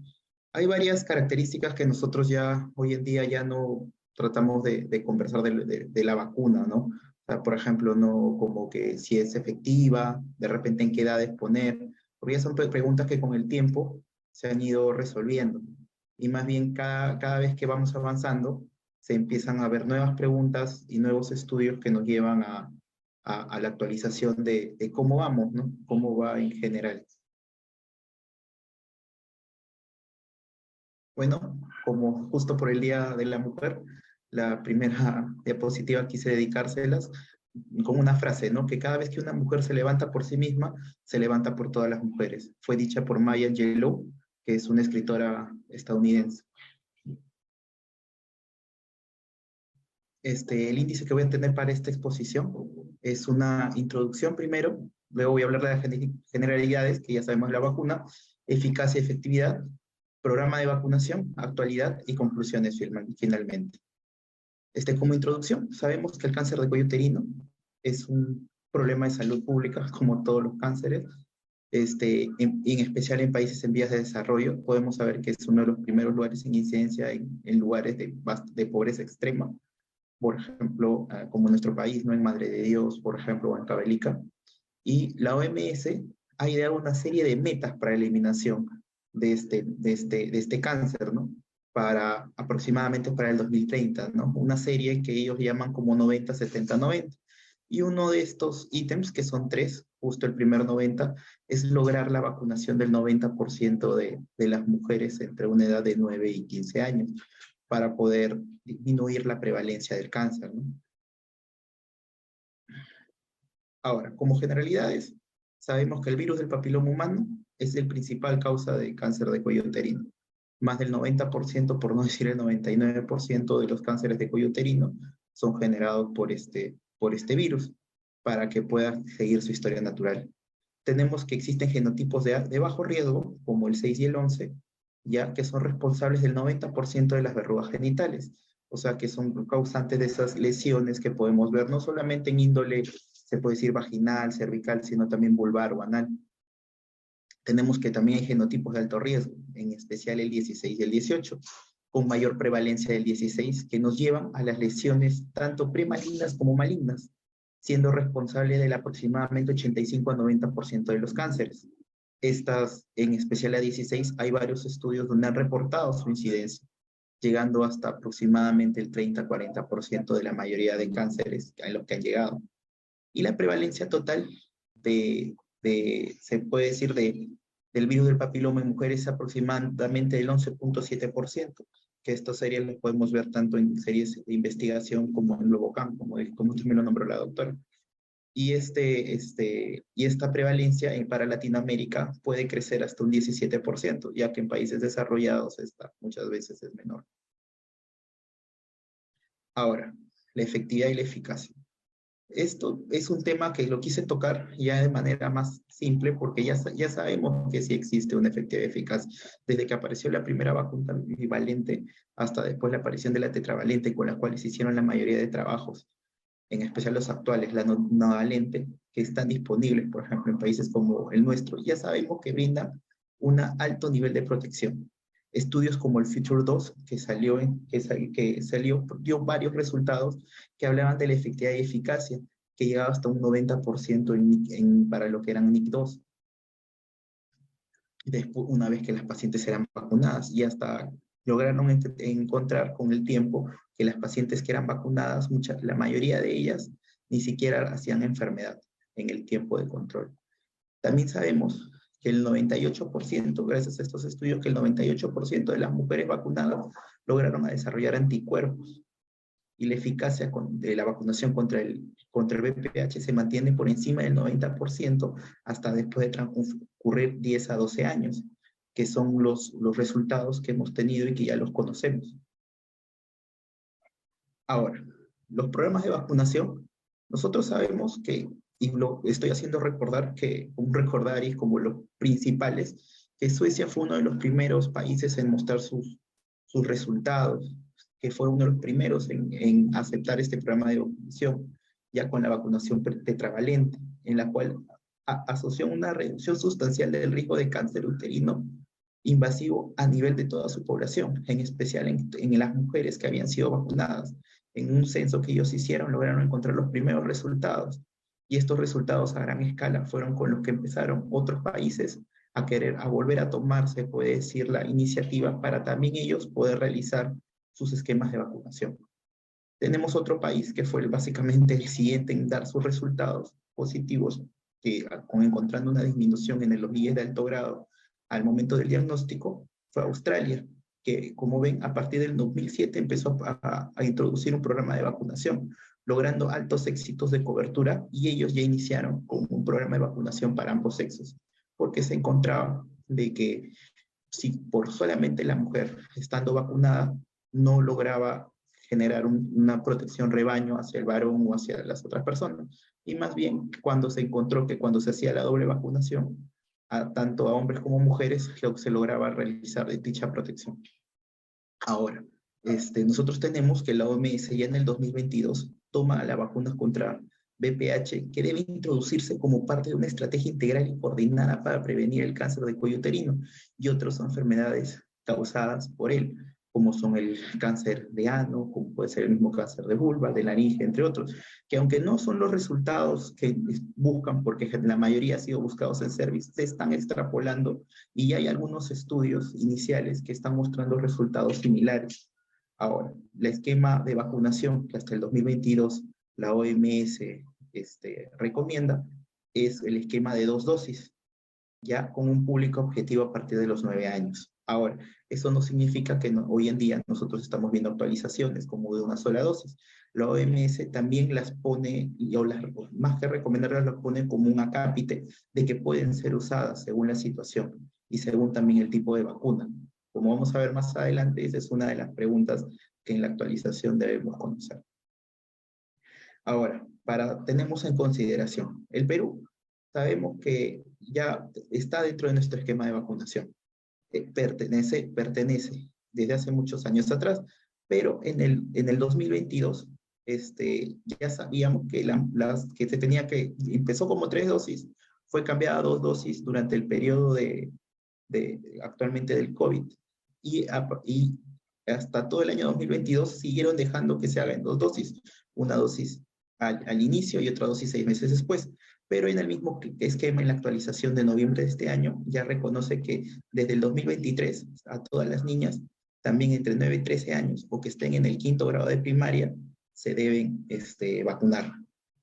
Hay varias características que nosotros ya hoy en día ya no tratamos de conversar de la vacuna, ¿no? O sea, por ejemplo, no como que si es efectiva, de repente en qué edades poner, porque ya son preguntas que con el tiempo se han ido resolviendo. Y más bien cada vez que vamos avanzando, se empiezan a ver nuevas preguntas y nuevos estudios que nos llevan a la actualización de cómo vamos, ¿no? Cómo va en general. Bueno, como justo por el Día de la Mujer, la primera diapositiva quise dedicárselas con una frase, ¿no? Que cada vez que una mujer se levanta por sí misma, se levanta por todas las mujeres. Fue dicha por Maya Angelou, que es una escritora estadounidense. El índice que voy a tener para esta exposición es una introducción primero, luego voy a hablar de las generalidades, que ya sabemos de la vacuna, eficacia y efectividad, programa de vacunación, actualidad y conclusiones finalmente. Como introducción, sabemos que el cáncer de cuello uterino es un problema de salud pública, como todos los cánceres, en especial en países en vías de desarrollo. Podemos saber que es uno de los primeros lugares en incidencia en lugares de pobreza extrema, por ejemplo, como nuestro país, ¿no? En Madre de Dios, por ejemplo, o en Cabelica. Y la OMS ha ideado una serie de metas para la eliminación de este cáncer, ¿no? Aproximadamente para el 2030, ¿no? Una serie que ellos llaman como 90, 70, 90. Y uno de estos ítems, que son 3, justo el primer 90, es lograr la vacunación del 90% de las mujeres entre una edad de 9 y 15 años para poder disminuir la prevalencia del cáncer, ¿no? Ahora, como generalidades, sabemos que el virus del papiloma humano es el principal causa de cáncer de cuello uterino. Más del 90%, por no decir el 99% de los cánceres de cuello uterino son generados por este virus, para que pueda seguir su historia natural. Tenemos que existen genotipos de bajo riesgo, como el 6 y el 11, ya que son responsables del 90% de las verrugas genitales, o sea que son causantes de esas lesiones que podemos ver no solamente en índole, se puede decir vaginal, cervical, sino también vulvar o anal. Tenemos que también hay genotipos de alto riesgo, en especial el 16 y el 18, con mayor prevalencia del 16, que nos llevan a las lesiones tanto premalignas como malignas, siendo responsable del aproximadamente 85 a 90% de los cánceres. En especial la 16, hay varios estudios donde han reportado su incidencia, llegando hasta aproximadamente el 30-40% de la mayoría de cánceres a los que han llegado. Y la prevalencia total de se puede decir, del virus del papiloma en mujeres es aproximadamente del 11.7%, que estas series las podemos ver tanto en series de investigación como en Globocam, como también lo nombró la doctora. Y, y esta prevalencia para Latinoamérica puede crecer hasta un 17%, ya que en países desarrollados esta muchas veces es menor. Ahora, la efectividad y la eficacia. Esto es un tema que lo quise tocar ya de manera más simple, porque ya sabemos que sí existe una efectividad eficaz. Desde que apareció la primera vacuna bivalente hasta después la aparición de la tetravalente, con la cual se hicieron la mayoría de trabajos, en especial los actuales, la nonavalente, que están disponibles, por ejemplo, en países como el nuestro, ya sabemos que brindan un alto nivel de protección. Estudios como el Future 2, que salió, dio varios resultados que hablaban de la efectividad y eficacia, que llegaba hasta un 90% para lo que eran NIC2. Después, una vez que las pacientes eran vacunadas, y hasta lograron encontrar con el tiempo que las pacientes que eran vacunadas, la mayoría de ellas ni siquiera hacían enfermedad en el tiempo de control. También sabemos que el 98%, gracias a estos estudios, que el 98% de las mujeres vacunadas lograron desarrollar anticuerpos, y la eficacia de la vacunación contra el VPH se mantiene por encima del 90% hasta después de transcurrir 10 a 12 años, que son los resultados que hemos tenido y que ya los conocemos. Ahora, los programas de vacunación, nosotros sabemos que, y lo estoy haciendo recordar y como los principales, que Suecia fue uno de los primeros países en mostrar sus resultados, que fue uno de los primeros en aceptar este programa de vacunación, ya con la vacunación tetravalente, en la cual asoció una reducción sustancial del riesgo de cáncer uterino invasivo a nivel de toda su población, en especial en las mujeres que habían sido vacunadas. En un censo que ellos hicieron, lograron encontrar los primeros resultados, y estos resultados a gran escala fueron con los que empezaron otros países a volver a tomar, se puede decir, la iniciativa para también ellos poder realizar sus esquemas de vacunación. Tenemos otro país que fue básicamente el siguiente en dar sus resultados positivos, que encontrando una disminución en los niveles de alto grado al momento del diagnóstico, fue Australia, que como ven, a partir del 2007 empezó a introducir un programa de vacunación, logrando altos éxitos de cobertura, y ellos ya iniciaron con un programa de vacunación para ambos sexos, porque se encontraba de que si por solamente la mujer estando vacunada no lograba generar una protección rebaño hacia el varón o hacia las otras personas, y más bien cuando se encontró que cuando se hacía la doble vacunación, tanto a hombres como mujeres, se lograba realizar dicha protección. Ahora, nosotros tenemos que la OMS ya en el 2022 toma las vacunas contra VPH, que debe introducirse como parte de una estrategia integral y coordinada para prevenir el cáncer de cuello uterino y otras enfermedades causadas por él, como son el cáncer de ano, como puede ser el mismo cáncer de vulva, de laringe, entre otros, que aunque no son los resultados que buscan, porque la mayoría ha sido buscados en Cervix, se están extrapolando, y ya hay algunos estudios iniciales que están mostrando resultados similares. Ahora, el esquema de vacunación que hasta el 2022 la OMS recomienda es el esquema de 2 dosis, ya con un público objetivo a partir de los 9 años. Ahora, eso no significa que hoy en día nosotros estamos viendo actualizaciones como de una sola dosis. La OMS también las pone, más que recomendarlas, las pone como un acápite de que pueden ser usadas según la situación y según también el tipo de vacuna. Como vamos a ver más adelante, esa es una de las preguntas que en la actualización debemos conocer. Ahora, tenemos en consideración el Perú. Sabemos que ya está dentro de nuestro esquema de vacunación. Pertenece desde hace muchos años atrás, pero en el 2022 ya sabíamos que empezó como 3 dosis, fue cambiada a 2 dosis durante el periodo actualmente del COVID, y hasta todo el año 2022 siguieron dejando que se haga en 2 dosis, una dosis al inicio y otra dosis 6 meses después. Pero en el mismo esquema, en la actualización de noviembre de este año, ya reconoce que desde el 2023 a todas las niñas, también entre 9 y 13 años, o que estén en el 5º grado de primaria, se deben vacunar.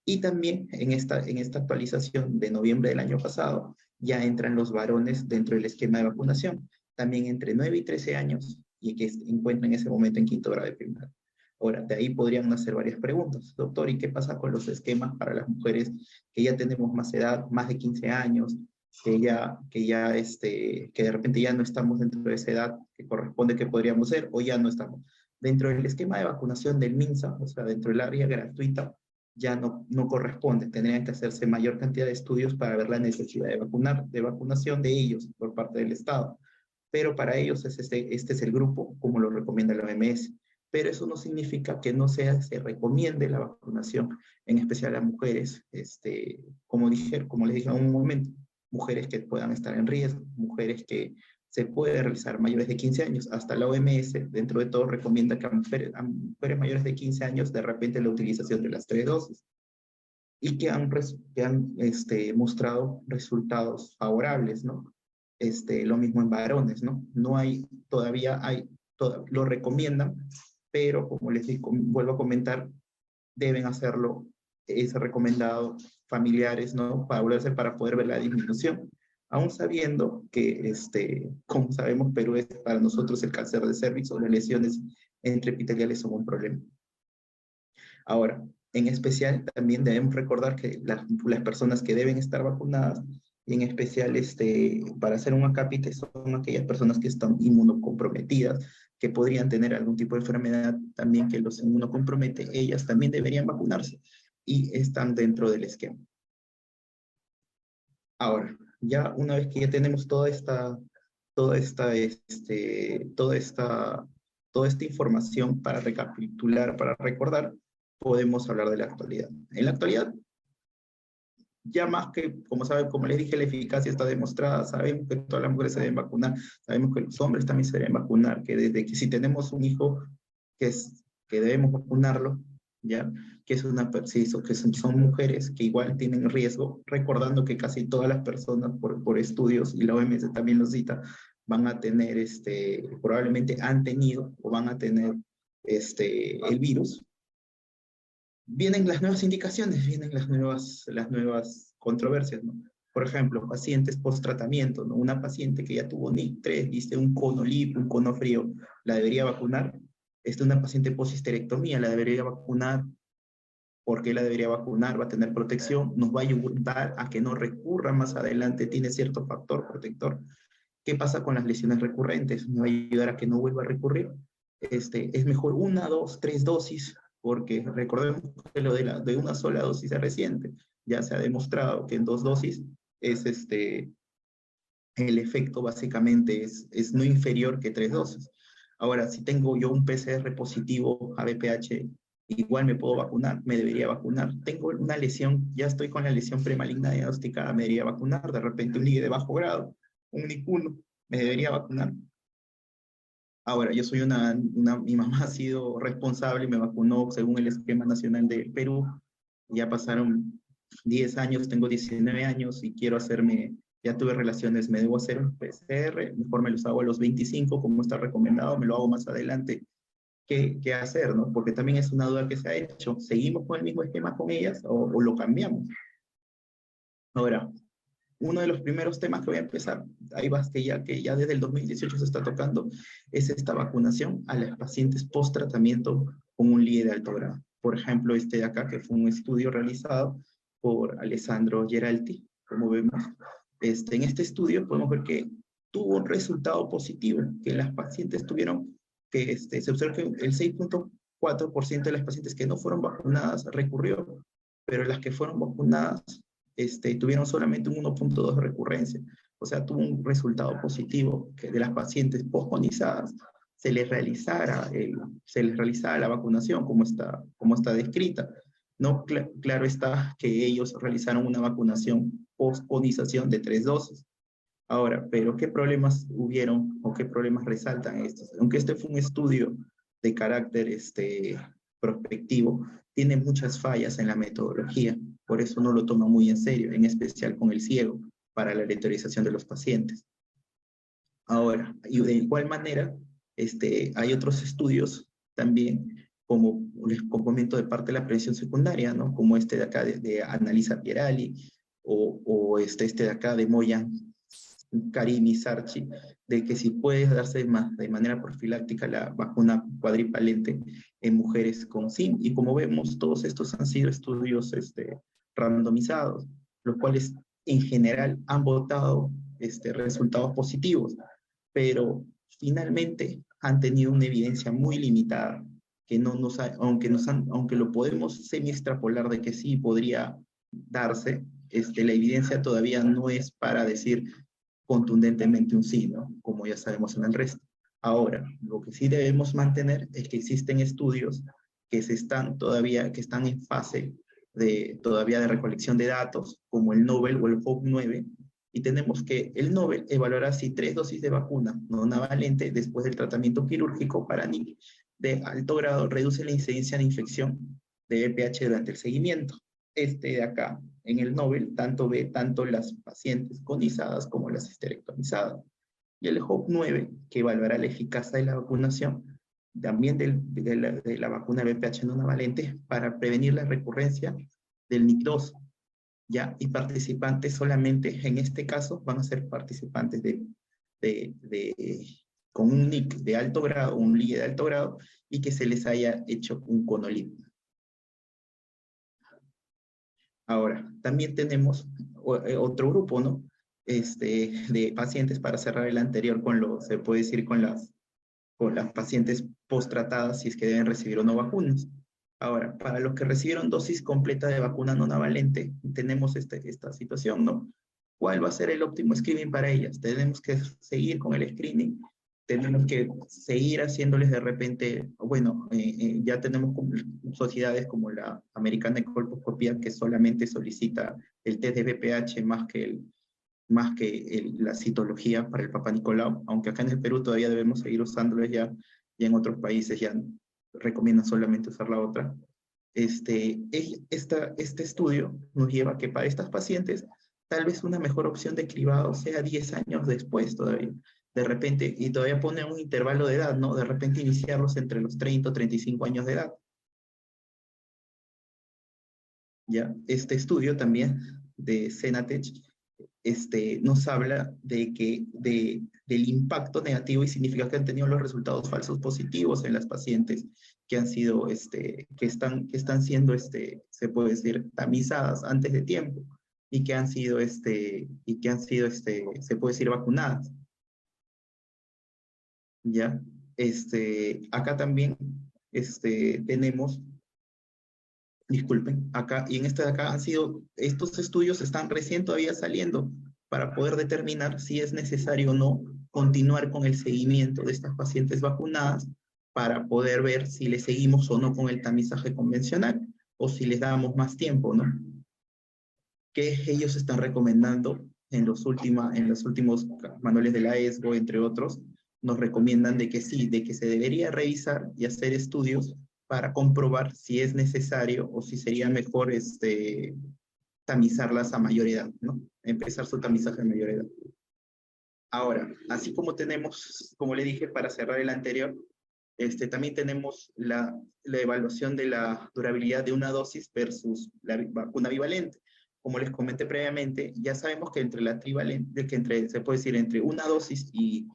Y también en esta actualización de noviembre del año pasado, ya entran los varones dentro del esquema de vacunación, también entre 9 y 13 años, y que se encuentran en ese momento en quinto grado de primaria. Ahora, de ahí podrían nacer varias preguntas. Doctor, ¿y qué pasa con los esquemas para las mujeres que ya tenemos más edad, más de 15 años, que de repente ya no estamos dentro de esa edad que corresponde que podríamos ser, o ya no estamos? Dentro del esquema de vacunación del MINSA, o sea, dentro del área gratuita, ya no corresponde. Tendrían que hacerse mayor cantidad de estudios para ver la necesidad de vacunación de ellos por parte del Estado. Pero para ellos este es el grupo, como lo recomienda la OMS. Pero eso no significa que no se recomiende la vacunación, en especial a mujeres, como les dije en un momento, mujeres que puedan estar en riesgo, mujeres que se puede realizar mayores de 15 años. Hasta la OMS, dentro de todo, recomienda que a mujeres mayores de 15 años, de repente la utilización de las 3 dosis, y que han mostrado resultados favorables, ¿no? Lo mismo en varones, ¿no? No hay, todavía lo recomiendan, pero como les digo, vuelvo a comentar, deben hacerlo, es recomendado familiares, ¿no? Para poder ver la disminución. Aún sabiendo que, como sabemos, Perú es para nosotros el cáncer de cervix o las lesiones intraepiteliales son un problema. Ahora, en especial, también debemos recordar que las personas que deben estar vacunadas, y en especial para hacer un acápite, son aquellas personas que están inmunocomprometidas, que podrían tener algún tipo de enfermedad también que los inmunocompromete. Ellas también deberían vacunarse y están dentro del esquema. Ahora, ya una vez que ya tenemos toda esta información para recapitular, para recordar, podemos hablar de la actualidad. En la actualidad, ya más que, como les dije, la eficacia está demostrada, sabemos que todas las mujeres se deben vacunar, sabemos que los hombres también se deben vacunar, que desde que si tenemos un hijo que debemos vacunarlo, ¿ya? Que son mujeres que igual tienen riesgo, recordando que casi todas las personas por estudios, y la OMS también lo cita, van a tener, probablemente han tenido o van a tener el virus. Vienen las nuevas indicaciones, vienen las nuevas controversias, ¿no? Por ejemplo, pacientes post-tratamiento, ¿no? Una paciente que ya tuvo NIC3, viste un cono LIP, un cono frío, ¿la debería vacunar? Una paciente post-histerectomía, ¿la debería vacunar? ¿Por qué la debería vacunar? ¿Va a tener protección? ¿Nos va a ayudar a que no recurra más adelante? ¿Tiene cierto factor protector? ¿Qué pasa con las lesiones recurrentes? ¿Me va a ayudar a que no vuelva a recurrir? Es mejor 1, 2, 3 dosis, porque recordemos que lo de una sola dosis es reciente. Ya se ha demostrado que en 2 dosis el efecto básicamente es no inferior que 3 dosis. Ahora, si tengo yo un PCR positivo a VPH, igual me puedo vacunar, me debería vacunar. Tengo una lesión, ya estoy con la lesión premaligna diagnosticada, me debería vacunar. De repente un NIC de bajo grado, un NIC 1, me debería vacunar. Ahora, yo soy mi mamá ha sido responsable y me vacunó según el esquema nacional de Perú. Ya pasaron 10 años, tengo 19 años y quiero ya tuve relaciones, me debo hacer un PCR, mejor me los hago a los 25, como está recomendado, me lo hago más adelante. ¿Qué hacer, no? Porque también es una duda que se ha hecho. ¿Seguimos con el mismo esquema con ellas o lo cambiamos? Ahora, uno de los primeros temas que voy a empezar, ahí vas que ya desde el 2018 se está tocando, es esta vacunación a las pacientes post-tratamiento con un LIE de alto grado. Por ejemplo, de acá, que fue un estudio realizado por Alessandro Geralti, como vemos. En este estudio podemos ver que tuvo un resultado positivo, que las pacientes tuvieron, se observó que el 6.4% de las pacientes que no fueron vacunadas recurrió, pero las que fueron vacunadas tuvieron solamente un 1.2 de recurrencia. O sea, tuvo un resultado positivo que de las pacientes posponizadas se les realizara la vacunación como está descrita. No, claro está que ellos realizaron una vacunación posponización de 3 dosis. Ahora, pero ¿qué problemas hubieron o qué problemas resaltan estos? Aunque este fue un estudio de carácter prospectivo, tiene muchas fallas en la metodología, por eso no lo toma muy en serio, en especial con el ciego, para la aleatorización de los pacientes. Ahora, y de igual manera, hay otros estudios también como les comento de parte de la prevención secundaria, ¿no? Como este de acá de Annalisa Pierali, o este de acá de Moyan Karimi Sarchi, de que si puede darse de manera profiláctica la vacuna cuadrivalente en mujeres con SIM. Y como vemos, todos estos han sido estudios randomizados, los cuales en general han votado resultados positivos, pero finalmente han tenido una evidencia muy limitada, que no nos ha, aunque lo podemos semi-extrapolar de que sí podría darse, la evidencia todavía no es para decir contundentemente un sí, ¿no? Como ya sabemos en el resto. Ahora, lo que sí debemos mantener es que existen estudios que están en fase todavía de recolección de datos, como el Nobel o el HOPE-9, y tenemos que el Nobel evaluará si 3 dosis de vacuna no navalente después del tratamiento quirúrgico para NIC de alto grado reduce la incidencia de infección de VPH durante el seguimiento. De acá, en el Nobel, ve tanto las pacientes conizadas como las esterectomizadas. Y el HOPE-9, que evaluará la eficacia de la vacunación, también de la vacuna VPH no navalente, para prevenir la recurrencia del NIC2. ¿Ya? Y participantes solamente, en este caso, van a ser participantes con un NIC de alto grado, un LIE de alto grado, y que se les haya hecho un CONOLIP. Ahora, también tenemos otro grupo, ¿no? De pacientes, para cerrar el anterior se puede decir con las pacientes post-tratadas, si es que deben recibir o no vacunas. Ahora, para los que recibieron dosis completa de vacuna no navalente, tenemos esta situación, ¿no? ¿Cuál va a ser el óptimo screening para ellas? Tenemos que seguir con el screening, tenemos que seguir haciéndoles de repente, bueno, ya tenemos sociedades como la Americana de Colposcopía, que solamente solicita el test de VPH más que la citología para el Papá Nicolau, aunque acá en el Perú todavía debemos seguir usándoles, ya en otros países ya recomiendan solamente usar la otra. Este estudio nos lleva a que para estas pacientes tal vez una mejor opción de cribado sea 10 años después todavía. De repente, y todavía pone un intervalo de edad, ¿no? De repente iniciarlos entre los 30 o 35 años de edad. ¿Ya? Este estudio también de Senatech nos habla del impacto negativo y significa que han tenido los resultados falsos positivos en las pacientes que han sido, que están siendo, se puede decir, tamizadas antes de tiempo y que han sido, se puede decir, vacunadas. ¿Ya? Acá también, tenemos, disculpen, acá, y en de acá estos estudios están recién todavía saliendo para poder determinar si es necesario o no continuar con el seguimiento de estas pacientes vacunadas para poder ver si les seguimos o no con el tamizaje convencional o si les damos más tiempo, ¿no? Que ellos están recomendando en los últimos manuales de la ESGO, entre otros, nos recomiendan de que sí, de que se debería revisar y hacer estudios para comprobar si es necesario o si sería mejor tamizarlas a mayor edad, ¿no? Empezar su tamizaje a mayor edad. Ahora, así como tenemos, como le dije, para cerrar el anterior, también tenemos la evaluación de la durabilidad de una dosis versus la vacuna bivalente. Como les comenté previamente, ya sabemos que entre la trivalente, se puede decir entre una dosis y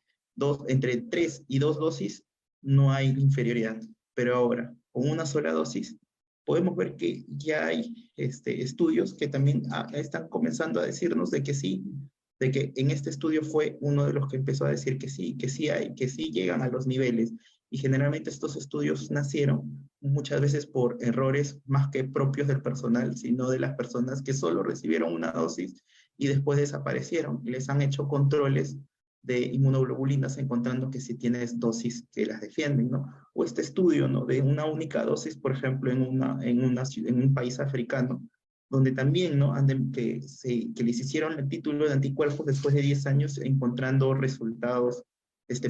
entre 3 y 2 dosis, no hay inferioridad. Pero ahora, con una sola dosis, podemos ver que ya hay estudios que también están comenzando a decirnos de que sí, de que en este estudio fue uno de los que empezó a decir que sí llegan a los niveles. Y generalmente estos estudios nacieron muchas veces por errores más que propios del personal, sino de las personas que solo recibieron una dosis y después desaparecieron. Y les han hecho controles de inmunoglobulinas encontrando que si tienes dosis que las defienden, ¿no? O este estudio, ¿no? De una única dosis, por ejemplo, en un país africano, donde también, ¿no? Que les hicieron el título de anticuerpos después de 10 años encontrando resultados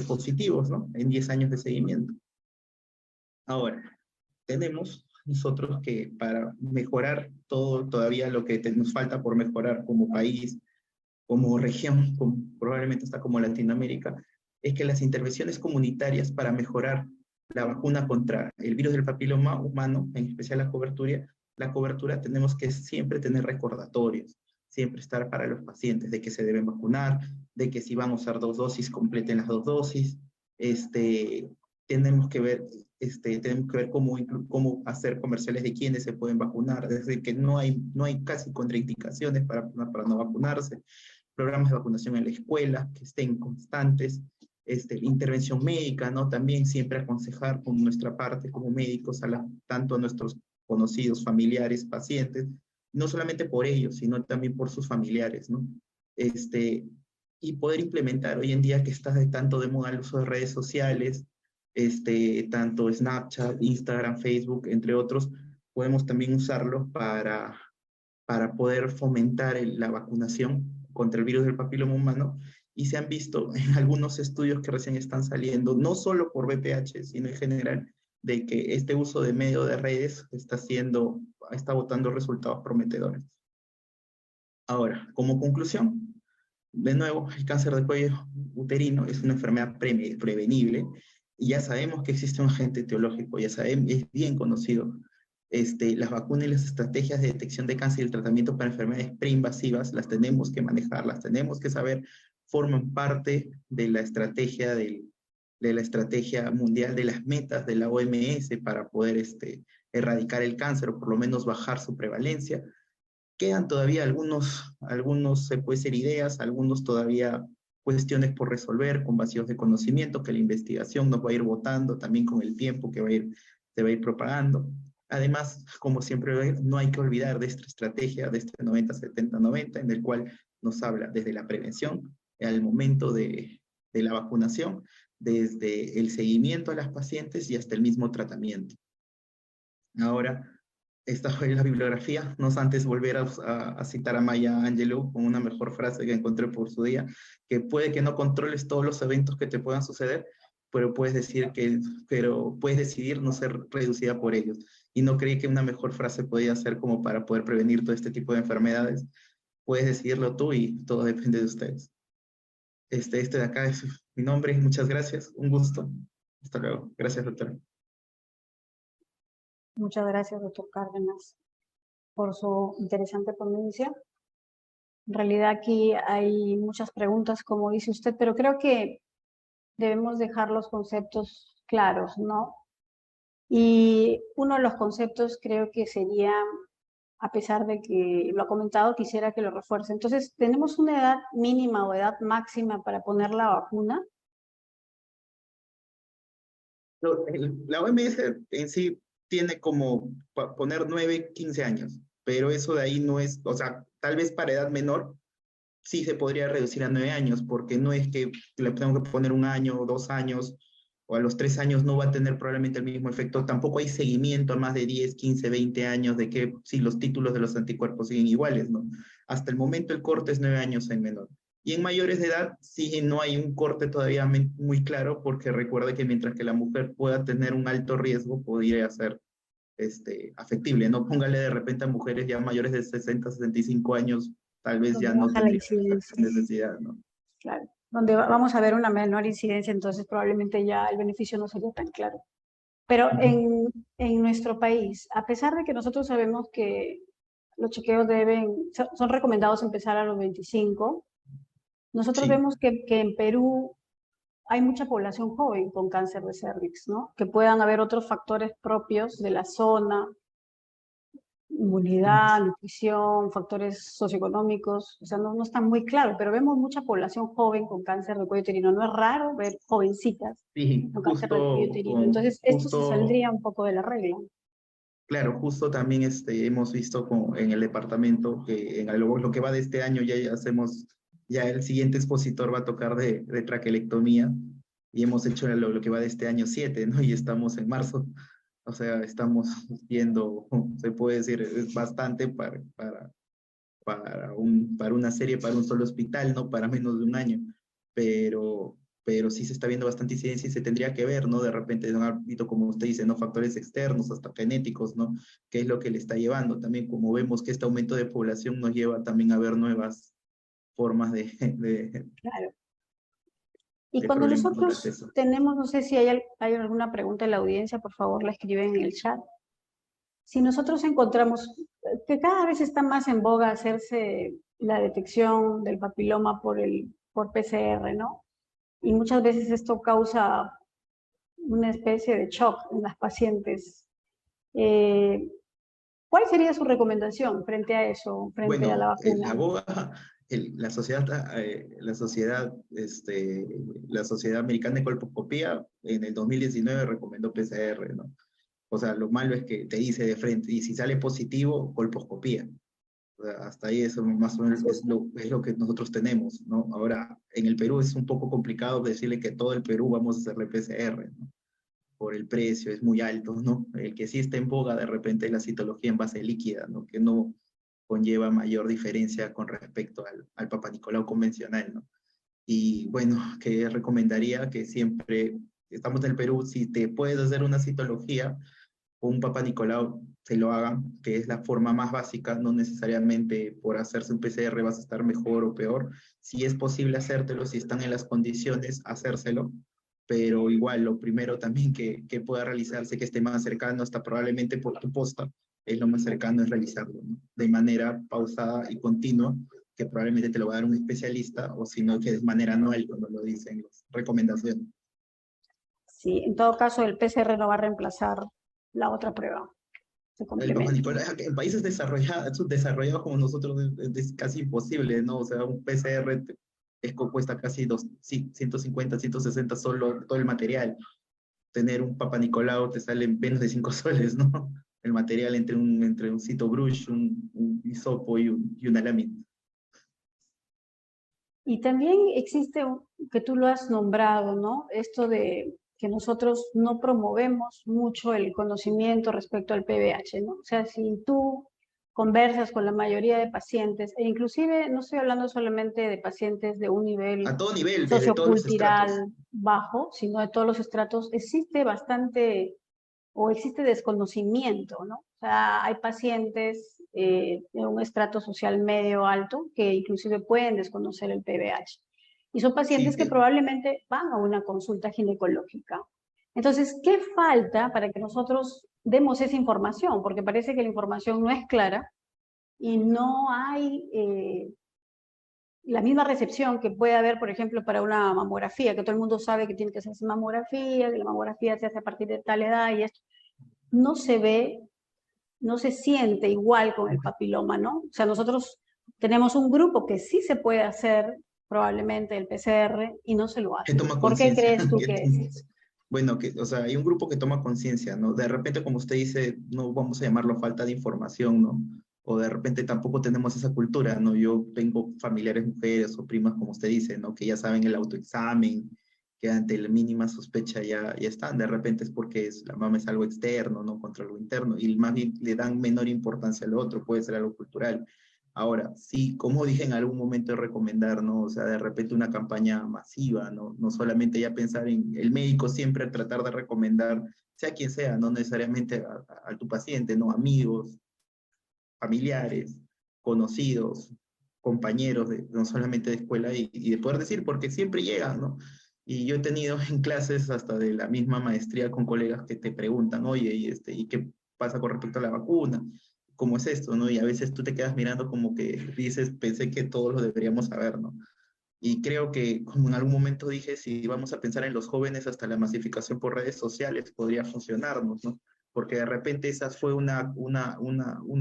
positivos, ¿no? En 10 años de seguimiento. Ahora, tenemos nosotros que para mejorar todavía lo que nos falta por mejorar como país, como región, probablemente hasta como Latinoamérica, es que las intervenciones comunitarias para mejorar la vacuna contra el virus del papiloma humano, en especial la cobertura tenemos que siempre tener recordatorios, siempre estar para los pacientes de que se deben vacunar, de que si van a usar 2 dosis, completen las 2 dosis. Tenemos que ver cómo hacer comerciales de quiénes se pueden vacunar, es decir, que no hay casi contraindicaciones para no vacunarse, programas de vacunación en la escuela que estén constantes, intervención médica, ¿no? También siempre aconsejar con nuestra parte como médicos, tanto a nuestros conocidos, familiares, pacientes, no solamente por ellos, sino también por sus familiares, ¿no? Y poder implementar hoy en día que está tanto de moda el uso de redes sociales, tanto Snapchat, Instagram, Facebook, entre otros, podemos también usarlos para poder fomentar la vacunación contra el virus del papiloma humano, y se han visto en algunos estudios que recién están saliendo, no solo por BPH, sino en general, de que este uso de medio de redes está botando resultados prometedores. Ahora, como conclusión, de nuevo, el cáncer de cuello uterino es una enfermedad prevenible, y ya sabemos que existe un agente etiológico, ya sabemos, es bien conocido. Las vacunas y las estrategias de detección de cáncer y el tratamiento para enfermedades preinvasivas las tenemos que manejar, las tenemos que saber, forman parte de la estrategia mundial, de las metas de la OMS para poder erradicar el cáncer o por lo menos bajar su prevalencia. Quedan todavía algunos se puede ser ideas, algunos todavía cuestiones por resolver con vacíos de conocimiento que la investigación nos va a ir botando también con el tiempo que se va a ir propagando. Además, como siempre, no hay que olvidar de esta estrategia, de este 90-70-90, en el cual nos habla desde la prevención al momento de la vacunación, desde el seguimiento a las pacientes y hasta el mismo tratamiento. Ahora, esta fue la bibliografía, no antes volver a citar a Maya Angelou con una mejor frase que encontré por su día, que puede que no controles todos los eventos que te puedan suceder, pero puedes decidir no ser reducida por ellos. Y no creí que una mejor frase podía ser como para poder prevenir todo este tipo de enfermedades. Puedes decidirlo tú y todo depende de ustedes. Este de acá es mi nombre, muchas gracias, un gusto. Hasta luego. Gracias, doctora. Muchas gracias, doctor Cárdenas, por su interesante ponencia. En realidad aquí hay muchas preguntas, como dice usted, pero creo que debemos dejar los conceptos claros, ¿no? Y uno de los conceptos creo que sería, a pesar de que lo ha comentado, quisiera que lo refuerce. Entonces, ¿tenemos una edad mínima o edad máxima para poner la vacuna? La OMS en sí tiene como poner 9, 15 años, pero eso de ahí no es, o sea, tal vez para edad menor sí se podría reducir a 9 años, porque no es que le tengo que poner 1 año o 2 años, o a los 3 años no va a tener probablemente el mismo efecto. Tampoco hay seguimiento a más de 10, 15, 20 años de que si los títulos de los anticuerpos siguen iguales, ¿no? Hasta el momento el corte es 9 años en menor. Y en mayores de edad sí no hay un corte todavía muy claro, porque recuerde que mientras que la mujer pueda tener un alto riesgo, podría ser afectible, ¿no? Póngale de repente a mujeres ya mayores de 60, 65 años, tal vez ya no Baja la tendría incidencia. necesidad, ¿no? Claro, donde vamos a ver una menor incidencia, entonces probablemente ya el beneficio no sería tan claro. Pero en nuestro país, a pesar de que nosotros sabemos que los chequeos son recomendados empezar a los 25, nosotros Sí. vemos que en Perú hay mucha población joven con cáncer de cervix, ¿no? Que puedan haber otros factores propios de la zona, inmunidad, nutrición, factores socioeconómicos, o sea, no están muy claros, pero vemos mucha población joven con cáncer de cuello uterino. No es raro ver jovencitas Sí, con cáncer de cuello uterino. Entonces, esto se saldría un poco de la regla. Claro, justo también hemos visto en el departamento que en lo que va de este año ya hacemos, ya el siguiente expositor va a tocar de traquelectomía, y hemos hecho lo que va de este año 7, ¿no? Y estamos en marzo, o sea, estamos viendo, se puede decir, es bastante para una serie, para un solo hospital, ¿no? Para menos de un año, pero sí se está viendo bastante incidencia y se tendría que ver, ¿no? De repente, en un ámbito, como usted dice, ¿no? Factores externos, hasta genéticos, ¿no? ¿Qué es lo que le está llevando? También, como vemos que este aumento de población nos lleva también a ver nuevas formas Claro. Y hay cuando problemas con nosotros acceso. tenemos, no sé si hay alguna pregunta en la audiencia, por favor la escriben en el chat. Si nosotros encontramos que cada vez está más en boga hacerse la detección del papiloma por PCR, ¿no? Y muchas veces esto causa una especie de shock en las pacientes. ¿Cuál sería su recomendación frente a eso, frente a la Bueno, vacuna? la boga, la Sociedad Americana de Colposcopía en el 2019 recomendó PCR, ¿no? O sea, lo malo es que te dice de frente, y si sale positivo, colposcopía. O sea, hasta ahí eso más o menos es lo que nosotros tenemos, ¿no? Ahora, en el Perú es un poco complicado decirle que todo el Perú vamos a hacerle PCR, ¿no? Por el precio, es muy alto, ¿no? El que sí está en boga de repente es la citología en base líquida, ¿no? Que no conlleva mayor diferencia con respecto al Papa Nicolau convencional, ¿no? Y bueno, que recomendaría que siempre, estamos en el Perú, si te puedes hacer una citología o un Papa Nicolau, se lo hagan, que es la forma más básica, no necesariamente por hacerse un PCR vas a estar mejor o peor. Si es posible hacértelo, si están en las condiciones, hacérselo, pero igual lo primero también que pueda realizarse, que esté más cercano, hasta probablemente por tu posta, es lo más cercano es realizarlo, ¿no? De manera pausada y continua, que probablemente te lo va a dar un especialista, o si no, que de manera anual, como lo dicen las recomendaciones. Sí, en todo caso el PCR no va a reemplazar la otra prueba, se El Papa complementa. Nicolau, en países desarrollados como nosotros es casi imposible, ¿no? O sea, un PCR cuesta casi 150, 160 solo todo el material. Tener un Papa Nicolau te sale en menos de 5 soles, ¿no? El material entre un cito brush, un hisopo y una lámina. Y también existe, que tú lo has nombrado, ¿no? Esto de que nosotros no promovemos mucho el conocimiento respecto al PVH, ¿no? O sea, si tú conversas con la mayoría de pacientes, e inclusive no estoy hablando solamente de pacientes de un nivel A todo nivel, desde todos los estratos. sociocultural bajo, sino de todos los estratos, existe bastante o existe desconocimiento, ¿no? O sea, hay pacientes de un estrato social medio alto que inclusive pueden desconocer el PVH. Y son pacientes Sí, que probablemente van a una consulta ginecológica. Entonces, ¿qué falta para que nosotros demos esa información? Porque parece que la información no es clara y no hay la misma recepción que puede haber, por ejemplo, para una mamografía, que todo el mundo sabe que tiene que hacerse mamografía, que la mamografía se hace a partir de tal edad y esto no se ve, no se siente igual con el papiloma, ¿no? O sea, nosotros tenemos un grupo que sí se puede hacer probablemente el PCR y no se lo que hace. toma ¿Por qué conciencia. crees tú que es eso? Bueno, o sea, hay un grupo que toma conciencia, ¿no? De repente, como usted dice, no vamos a llamarlo falta de información, ¿no? O de repente tampoco tenemos esa cultura, ¿no? Yo tengo familiares mujeres o primas, como usted dice, ¿no? Que ya saben el autoexamen, que ante la mínima sospecha ya están. De repente es porque la mama es algo externo, ¿no? Contra algo interno. Y más bien le dan menor importancia al otro, puede ser algo cultural. Ahora, sí, como dije en algún momento de recomendar, ¿no? O sea, de repente una campaña masiva, ¿no? No solamente ya pensar en el médico siempre tratar de recomendar, sea quien sea, no necesariamente a tu paciente, ¿no? Amigos, familiares, conocidos, compañeros, no solamente de escuela, y de poder decir, porque siempre llegan, ¿no? Y yo he tenido en clases hasta de la misma maestría con colegas que te preguntan, oye, ¿y qué pasa con respecto a la vacuna? ¿Cómo es esto, no? Y a veces tú te quedas mirando como que dices, pensé que todos lo deberíamos saber, ¿no? Y creo que, como en algún momento dije, si vamos a pensar en los jóvenes, hasta la masificación por redes sociales podría funcionarnos, ¿no? Porque de repente esa fue una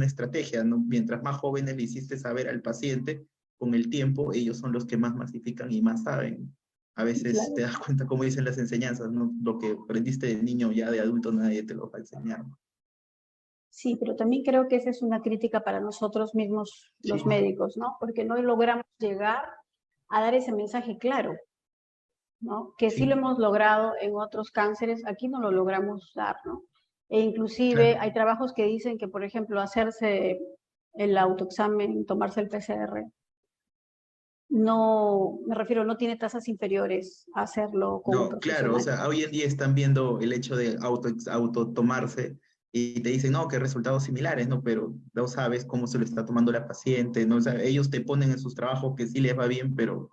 estrategia, ¿no? Mientras más jóvenes le hiciste saber al paciente, con el tiempo, ellos son los que más masifican y más saben. A veces te Claro. das cuenta, como dicen las enseñanzas, ¿no? Lo que aprendiste de niño, ya de adulto, nadie te lo va a enseñar, ¿no? Sí, pero también creo que esa es una crítica para nosotros mismos, Sí. los médicos, ¿no? Porque no logramos llegar a dar ese mensaje claro, ¿no? Que sí lo Sí, hemos logrado en otros cánceres, aquí no lo logramos dar, ¿no? E inclusive claro. hay trabajos que dicen que, por ejemplo, hacerse el autoexamen, tomarse el PCR, no, me refiero, no tiene tasas inferiores a hacerlo con un No, claro, o profesional. sea, hoy en día están viendo el hecho de auto tomarse y te dicen, no, que resultados similares, ¿no? Pero no sabes cómo se lo está tomando la paciente, ¿no? O sea, ellos te ponen en sus trabajos que sí les va bien, pero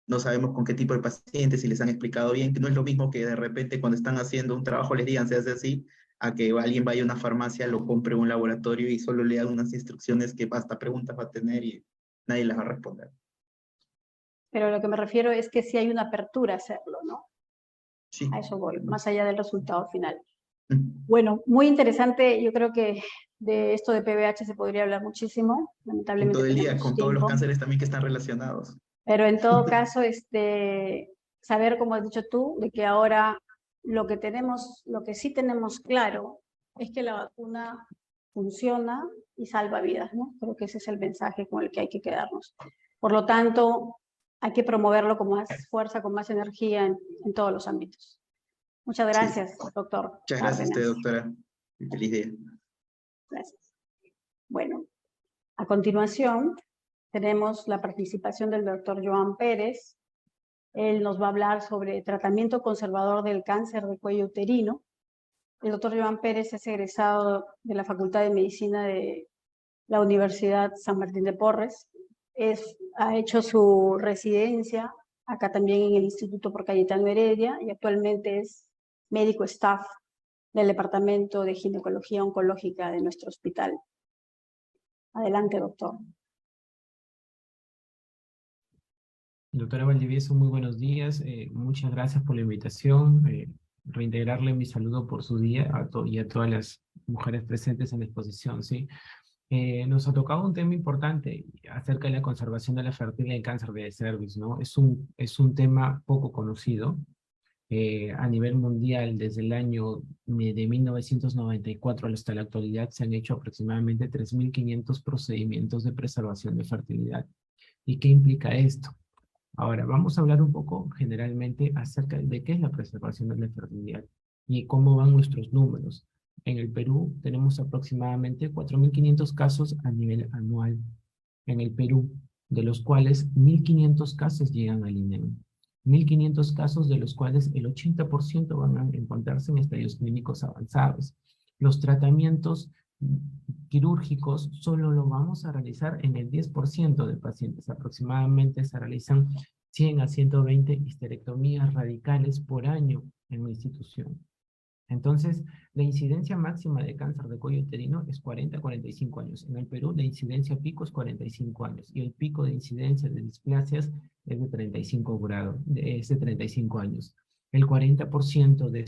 no sabemos con qué tipo de pacientes, si les han explicado bien, que no es lo mismo que de repente cuando están haciendo un trabajo les digan se hace así, a que alguien vaya a una farmacia, lo compre en un laboratorio y solo le dan unas instrucciones que hasta preguntas va a tener y nadie las va a responder. Pero lo que me refiero es que sí hay una apertura a hacerlo, ¿no? Sí. A eso voy, más allá del resultado final. Bueno, muy interesante. Yo creo que de esto de PBH se podría hablar muchísimo. Lamentablemente Todo el día, tenemos con todos los tiempo. cánceres también que están relacionados. Pero en todo caso, saber, como has dicho tú, de que ahora lo que sí tenemos claro es que la vacuna funciona y salva vidas, ¿no? Creo que ese es el mensaje con el que hay que quedarnos. Por lo tanto, hay que promoverlo con más fuerza, con más energía en todos los ámbitos. Muchas gracias, Sí. doctor. Muchas gracias a usted, Cárdenas. doctora. Feliz día. Gracias. Bueno, a continuación tenemos la participación del doctor Joan Pérez. Él nos va a hablar sobre tratamiento conservador del cáncer de cuello uterino. El doctor Joan Pérez es egresado de la Facultad de Medicina de la Universidad San Martín de Porres. Ha hecho su residencia acá también en el Instituto por Cayetano Heredia y actualmente es médico staff del Departamento de Ginecología Oncológica de nuestro hospital. Adelante, doctor. Doctora Valdivieso, muy buenos días. Muchas gracias por la invitación. Reintegrarle mi saludo por su día y a todas las mujeres presentes en la exposición, ¿sí? Nos ha tocado un tema importante acerca de la conservación de la fertilidad y el cáncer de cervix, ¿no? Es un tema poco conocido. A nivel mundial, desde el año de 1994 hasta la actualidad, se han hecho aproximadamente 3.500 procedimientos de preservación de fertilidad. ¿Y qué implica esto? Ahora, vamos a hablar un poco generalmente acerca de qué es la preservación de la fertilidad y cómo van nuestros números. En el Perú tenemos aproximadamente 4.500 casos a nivel anual en el Perú, de los cuales 1.500 casos llegan al INEM. 1.500 casos de los cuales el 80% van a encontrarse en estadios clínicos avanzados. Los tratamientos quirúrgicos solo lo vamos a realizar en el 10% de pacientes. Aproximadamente se realizan 100 a 120 histerectomías radicales por año en la institución. Entonces, la incidencia máxima de cáncer de cuello uterino es 40 a 45 años. En el Perú, la incidencia pico es 45 años y el pico de incidencia de displasias es de 35 años. El 40% de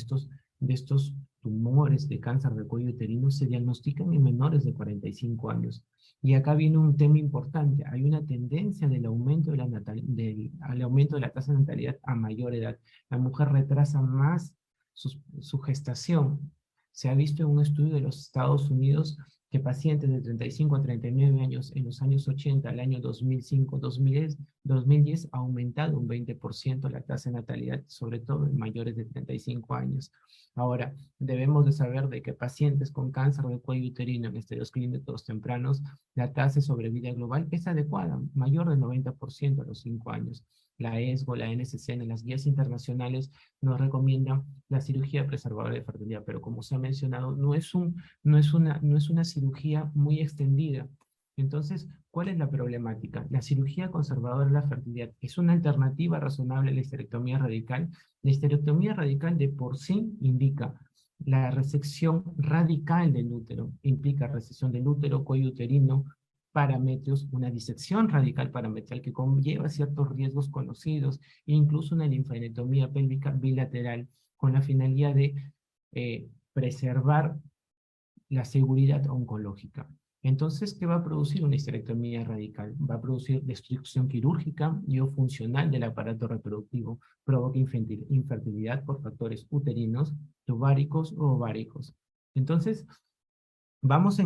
estos tumores de cáncer de cuello uterino se diagnostican en menores de 45 años. Y acá viene un tema importante. Hay una tendencia del aumento de al aumento de la tasa de natalidad a mayor edad. La mujer retrasa más su gestación. Se ha visto en un estudio de los Estados Unidos que pacientes de 35 a 39 años en los años 80 al año 2010 ha aumentado un 20% la tasa de natalidad, sobre todo en mayores de 35 años. Ahora, debemos de saber de que pacientes con cáncer de cuello uterino en estadios clínicos tempranos, la tasa de sobrevida global es adecuada, mayor del 90% a los 5 años. La ESGO, la NCCN, las guías internacionales nos recomiendan la cirugía preservadora de fertilidad, pero como se ha mencionado, no es una cirugía muy extendida. Entonces, ¿cuál es la problemática? La cirugía conservadora de la fertilidad es una alternativa razonable a la histerectomía radical. La histerectomía radical de por sí indica la resección radical del útero, implica resección del útero, cuello uterino, parametrios, una disección radical parametral que conlleva ciertos riesgos conocidos e incluso una linfadenectomía pélvica bilateral con la finalidad de preservar la seguridad oncológica. Entonces, ¿qué va a producir una histerectomía radical? Va a producir destrucción quirúrgica y o funcional del aparato reproductivo, provoca infertilidad por factores uterinos, tubáricos o ováricos. Entonces, vamos a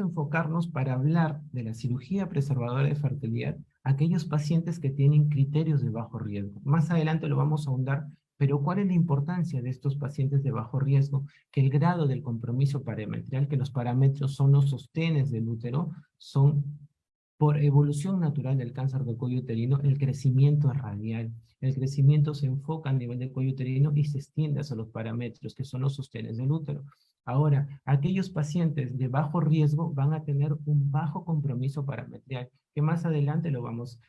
enfocarnos para hablar de la cirugía preservadora de fertilidad a aquellos pacientes que tienen criterios de bajo riesgo. Más adelante lo vamos a ahondar, pero ¿cuál es la importancia de estos pacientes de bajo riesgo? Que el grado del compromiso parametrial, que los parámetros son los sostenes del útero, son por evolución natural del cáncer de cuello uterino, el crecimiento es radial. El crecimiento se enfoca a nivel del cuello uterino y se extiende hacia los parámetros, que son los sostenes del útero. Ahora, aquellos pacientes de bajo riesgo van a tener un bajo compromiso parametrial, que más adelante lo vamos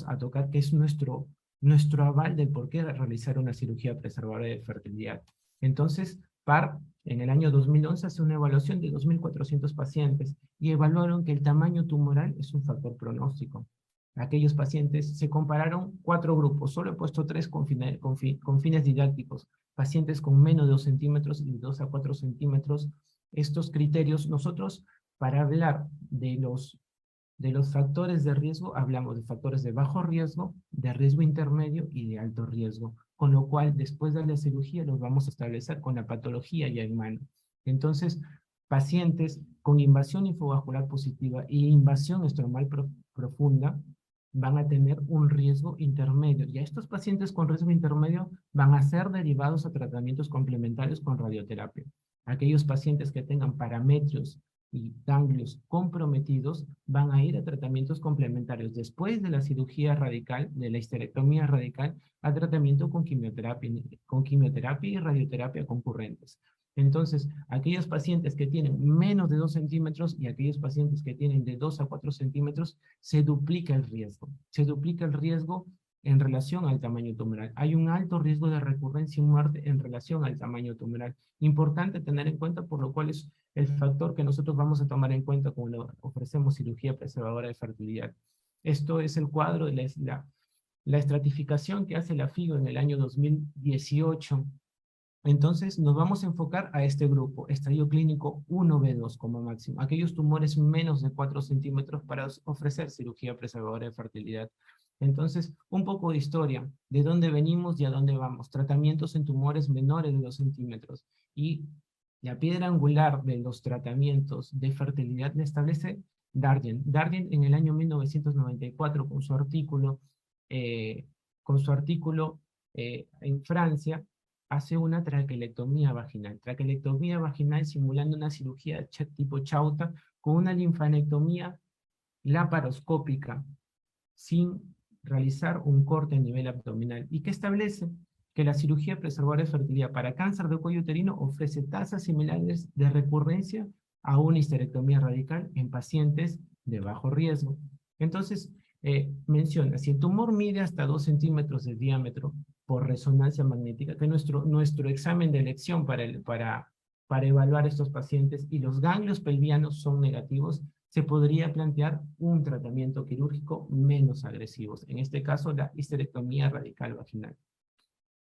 a tocar, que es nuestro nuestro aval del por qué realizar una cirugía preservadora de fertilidad. Entonces, PAR en el año 2011 hace una evaluación de 2.400 pacientes y evaluaron que el tamaño tumoral es un factor pronóstico. Aquellos pacientes, se compararon 4 grupos, solo he puesto 3 con fines didácticos, pacientes con menos de 2 centímetros y de 2 a 4 centímetros. Estos criterios, nosotros, para hablar de los factores de riesgo, hablamos de factores de bajo riesgo, de riesgo intermedio y de alto riesgo, con lo cual después de la cirugía los vamos a establecer con la patología ya en mano. Entonces, pacientes con invasión linfovascular positiva e invasión estromal profunda van a tener un riesgo intermedio, y a estos pacientes con riesgo intermedio van a ser derivados a tratamientos complementarios con radioterapia. Aquellos pacientes que tengan parametrios y ganglios comprometidos van a ir a tratamientos complementarios después de la cirugía radical, de la histerectomía radical, a tratamiento con quimioterapia y radioterapia concurrentes. Entonces, aquellos pacientes que tienen menos de 2 centímetros y aquellos pacientes que tienen de 2 a 4 centímetros, se duplica el riesgo. Se duplica el riesgo en relación al tamaño tumoral. Hay un alto riesgo de recurrencia y muerte en relación al tamaño tumoral. Importante tener en cuenta, por lo cual es el factor que nosotros vamos a tomar en cuenta cuando ofrecemos cirugía preservadora de fertilidad. Esto es el cuadro de la estratificación que hace la FIGO en el año 2018. Entonces nos vamos a enfocar a este grupo, estadio clínico 1B2 como máximo, aquellos tumores menos de 4 centímetros para ofrecer cirugía preservadora de fertilidad. Entonces, un poco de historia, de dónde venimos y a dónde vamos. Tratamientos en tumores menores de 2 centímetros. Y la piedra angular de los tratamientos de fertilidad la establece Darden. Darden en el año 1994 con su artículo en Francia, hace una traquelectomía vaginal. Traquelectomía vaginal simulando una cirugía tipo Chauta con una linfanectomía laparoscópica sin realizar un corte a nivel abdominal, y que establece que la cirugía preservadora de fertilidad para cáncer de cuello uterino ofrece tasas similares de recurrencia a una histerectomía radical en pacientes de bajo riesgo. Entonces, menciona, si el tumor mide hasta 2 centímetros de diámetro por resonancia magnética, que nuestro examen de elección para evaluar estos pacientes, y los ganglios pelvianos son negativos, se podría plantear un tratamiento quirúrgico menos agresivo, en este caso la histerectomía radical vaginal.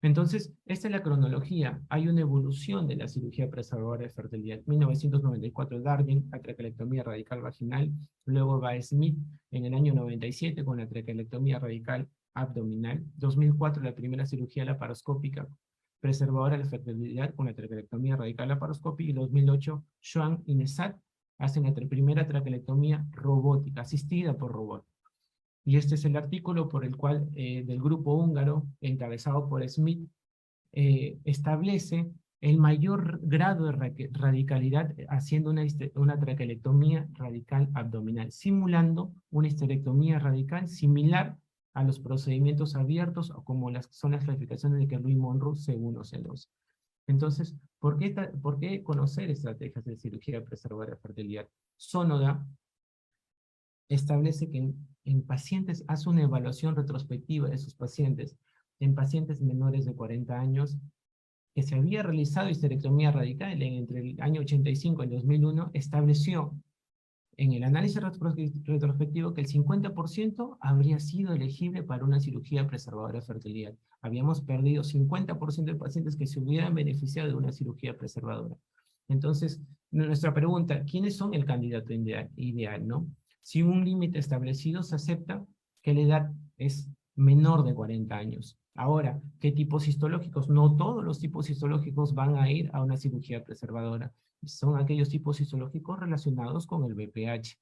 Entonces, esta es la cronología. Hay una evolución de la cirugía preservadora de fertilidad. 1994 Darden, la traquelectomía radical vaginal. Luego va Smith en el año 97 con la traquelectomía radical abdominal. 2004 la primera cirugía laparoscópica preservadora de fertilidad con la traquelectomía radical laparoscópica. Y 2008 Schwann y Nesat hacen la primera traquelectomía robótica, asistida por robot. Y este es el artículo por el cual del grupo húngaro, encabezado por Smith, establece el mayor grado de radicalidad haciendo una traquelectomía radical abdominal, simulando una histerectomía radical similar a los procedimientos abiertos o como son las clasificaciones de Kerr-Louis Monroe C1 o C2. Entonces, ¿por qué conocer estrategias de cirugía preservadora de fertilidad? Sonoda establece que en pacientes, hace una evaluación retrospectiva de sus pacientes, en pacientes menores de 40 años, que se había realizado histerectomía radical entre el año 85 y el 2001, estableció en el análisis retrospectivo que el 50% habría sido elegible para una cirugía preservadora de fertilidad. Habíamos perdido 50% de pacientes que se hubieran beneficiado de una cirugía preservadora. Entonces, nuestra pregunta, ¿quiénes son el candidato ideal, no? Si un límite establecido, se acepta que la edad es menor de 40 años. Ahora, ¿qué tipos histológicos? No todos los tipos histológicos van a ir a una cirugía preservadora. Son aquellos tipos histológicos relacionados con el BPH.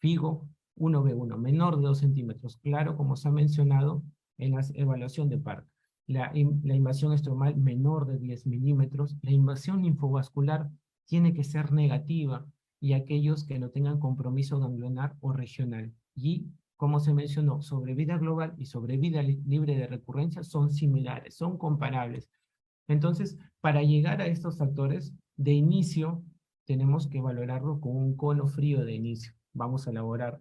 FIGO 1B1, menor de 2 centímetros. Claro, como se ha mencionado en la evaluación de PARC. La invasión estromal menor de 10 milímetros. La invasión linfovascular tiene que ser negativa, y aquellos que no tengan compromiso ganglionar o regional. Y, como se mencionó, sobrevida global y sobrevida libre de recurrencia son similares, son comparables. Entonces, para llegar a estos factores, de inicio, tenemos que valorarlo con un cono frío de inicio. Vamos a valorar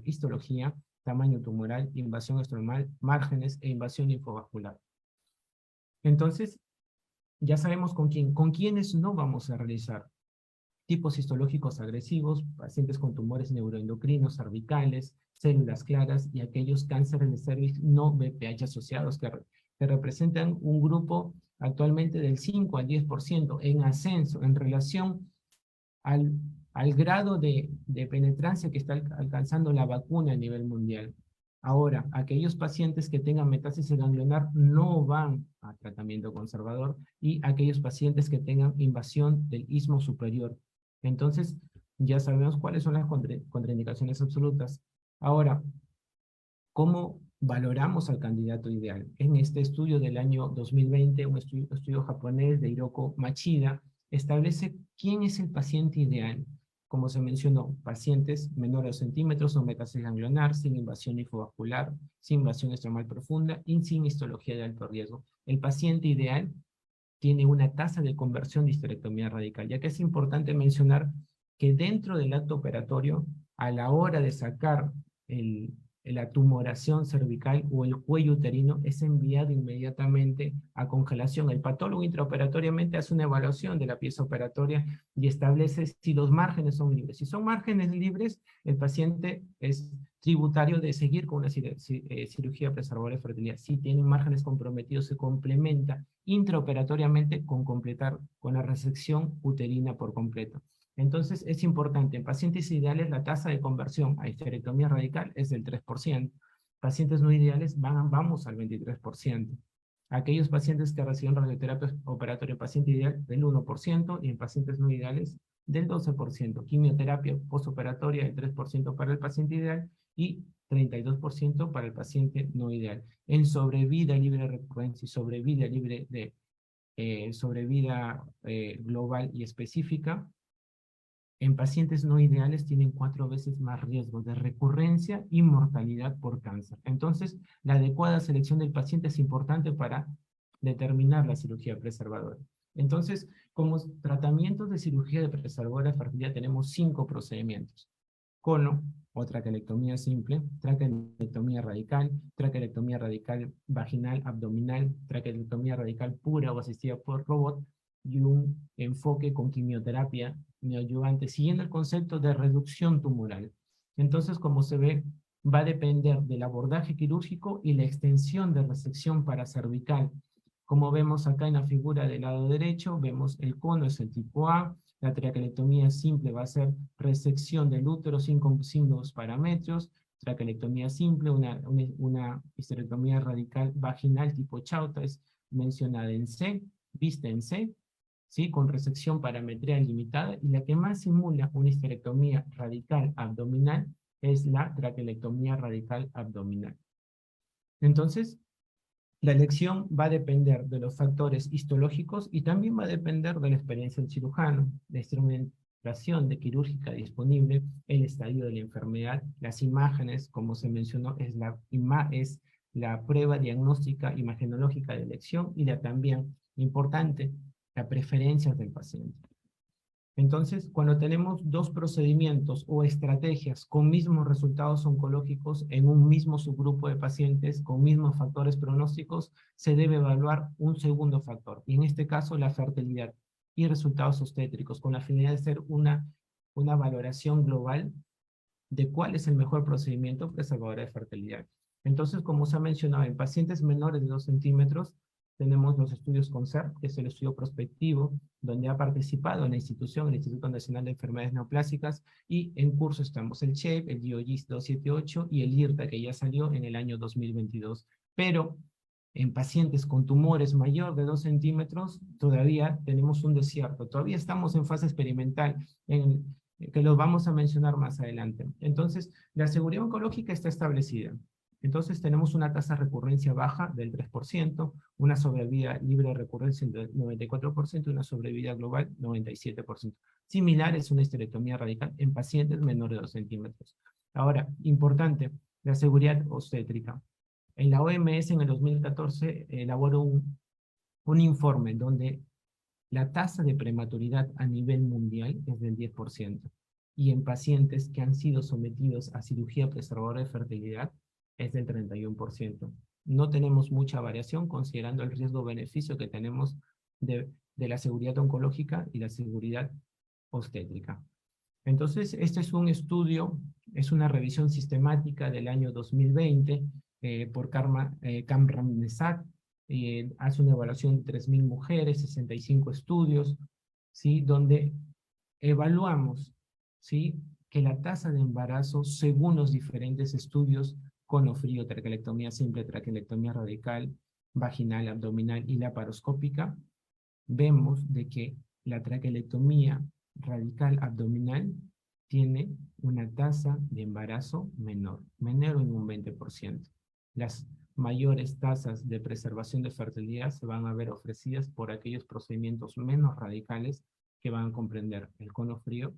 histología, tamaño tumoral, invasión estromal, márgenes e invasión linfovascular. Entonces, ya sabemos con quiénes no vamos a realizar. Tipos histológicos agresivos, pacientes con tumores neuroendocrinos, cervicales, células claras y aquellos cánceres de cervix no BPH asociados que representan un grupo actualmente del 5 al 10% en ascenso en relación al grado de penetrancia que está alcanzando la vacuna a nivel mundial. Ahora, aquellos pacientes que tengan metástasis ganglionar no van a tratamiento conservador y aquellos pacientes que tengan invasión del istmo superior. Entonces, ya sabemos cuáles son las contraindicaciones absolutas. Ahora, ¿cómo valoramos al candidato ideal? En este estudio del año 2020, un estudio japonés de Hiroko Machida, establece quién es el paciente ideal. Como se mencionó, pacientes menores de 2 centímetros o metástasis ganglionar, sin invasión linfovascular, sin invasión estromal profunda y sin histología de alto riesgo. El paciente ideal tiene una tasa de conversión de histerectomía radical, ya que es importante mencionar que dentro del acto operatorio, a la hora de sacar la tumoración cervical o el cuello uterino, es enviado inmediatamente a congelación. El patólogo intraoperatoriamente hace una evaluación de la pieza operatoria y establece si los márgenes son libres. Si son márgenes libres, el paciente es tributario de seguir con una cirugía preservadora de fertilidad. Si tienen márgenes comprometidos, se complementa intraoperatoriamente con completar con la resección uterina por completo. Entonces, es importante, en pacientes ideales la tasa de conversión a histerectomía radical es del 3%. Pacientes no ideales vamos al 23%. Aquellos pacientes que reciben radioterapia operatoria en paciente ideal del 1% y en pacientes no ideales del 12%. Quimioterapia postoperatoria del 3% para el paciente ideal y 32% para el paciente no ideal. En sobrevida libre de recurrencia y sobrevida libre de sobrevida global y específica, en pacientes no ideales tienen 4 veces más riesgo de recurrencia y mortalidad por cáncer. Entonces, la adecuada selección del paciente es importante para determinar la cirugía preservadora. Entonces, como tratamientos de cirugía de preservadora de fertilidad tenemos 5 procedimientos. Cono o traquelectomía simple, traquelectomía radical vaginal abdominal, traquelectomía radical pura o asistida por robot, y un enfoque con quimioterapia neoadyuvante, siguiendo el concepto de reducción tumoral. Entonces, como se ve, va a depender del abordaje quirúrgico y la extensión de resección paracervical. Como vemos acá en la figura del lado derecho, vemos el cono es el tipo A, la traquelectomía simple va a ser resección del útero sin los parámetros, traquelectomía simple, una histerectomía radical vaginal tipo Chauta es mencionada en C, vista en C, ¿sí? Con resección parametría limitada, y la que más simula una histerectomía radical abdominal es la traquelectomía radical abdominal. Entonces, la elección va a depender de los factores histológicos y también va a depender de la experiencia del cirujano, la instrumentación de quirúrgica disponible, el estadio de la enfermedad, las imágenes, como se mencionó, es la prueba diagnóstica imagenológica de elección y también, importante, la preferencia del paciente. Entonces, cuando tenemos 2 procedimientos o estrategias con mismos resultados oncológicos en un mismo subgrupo de pacientes con mismos factores pronósticos, se debe evaluar un segundo factor, y en este caso la fertilidad y resultados obstétricos, con la finalidad de hacer una valoración global de cuál es el mejor procedimiento preservador de fertilidad. Entonces, como se ha mencionado, en pacientes menores de 2 centímetros, tenemos los estudios CONCERT, que es el estudio prospectivo, donde ha participado en la institución, el Instituto Nacional de Enfermedades Neoplásicas, y en curso estamos el CHEP, el GOGIS 278 y el IRTA, que ya salió en el año 2022. Pero en pacientes con tumores mayor de 2 centímetros, todavía tenemos un desierto. Todavía estamos en fase experimental, que lo vamos a mencionar más adelante. Entonces, la seguridad oncológica está establecida. Entonces tenemos una tasa de recurrencia baja del 3%, una sobrevida libre de recurrencia del 94% y una sobrevida global 97%. Similar es una histerectomía radical en pacientes menores de 2 centímetros. Ahora, importante, la seguridad obstétrica. En la OMS en el 2014 elaboró un informe donde la tasa de prematuridad a nivel mundial es del 10%. y en pacientes que han sido sometidos a cirugía preservadora de fertilidad es del 31%. No tenemos mucha variación considerando el riesgo-beneficio que tenemos de la seguridad oncológica y la seguridad obstétrica. Entonces, este es un estudio, es una revisión sistemática del año 2020 por Kamran Nezat, hace una evaluación de 3.000 mujeres, 65 estudios, ¿sí? Donde evaluamos, ¿sí?, que la tasa de embarazo, según los diferentes estudios, cono-frío, traquelectomía simple, traquelectomía radical, vaginal, abdominal y laparoscópica, vemos de que la traquelectomía radical abdominal tiene una tasa de embarazo menor en un 20%. Las mayores tasas de preservación de fertilidad se van a ver ofrecidas por aquellos procedimientos menos radicales que van a comprender el cono frío,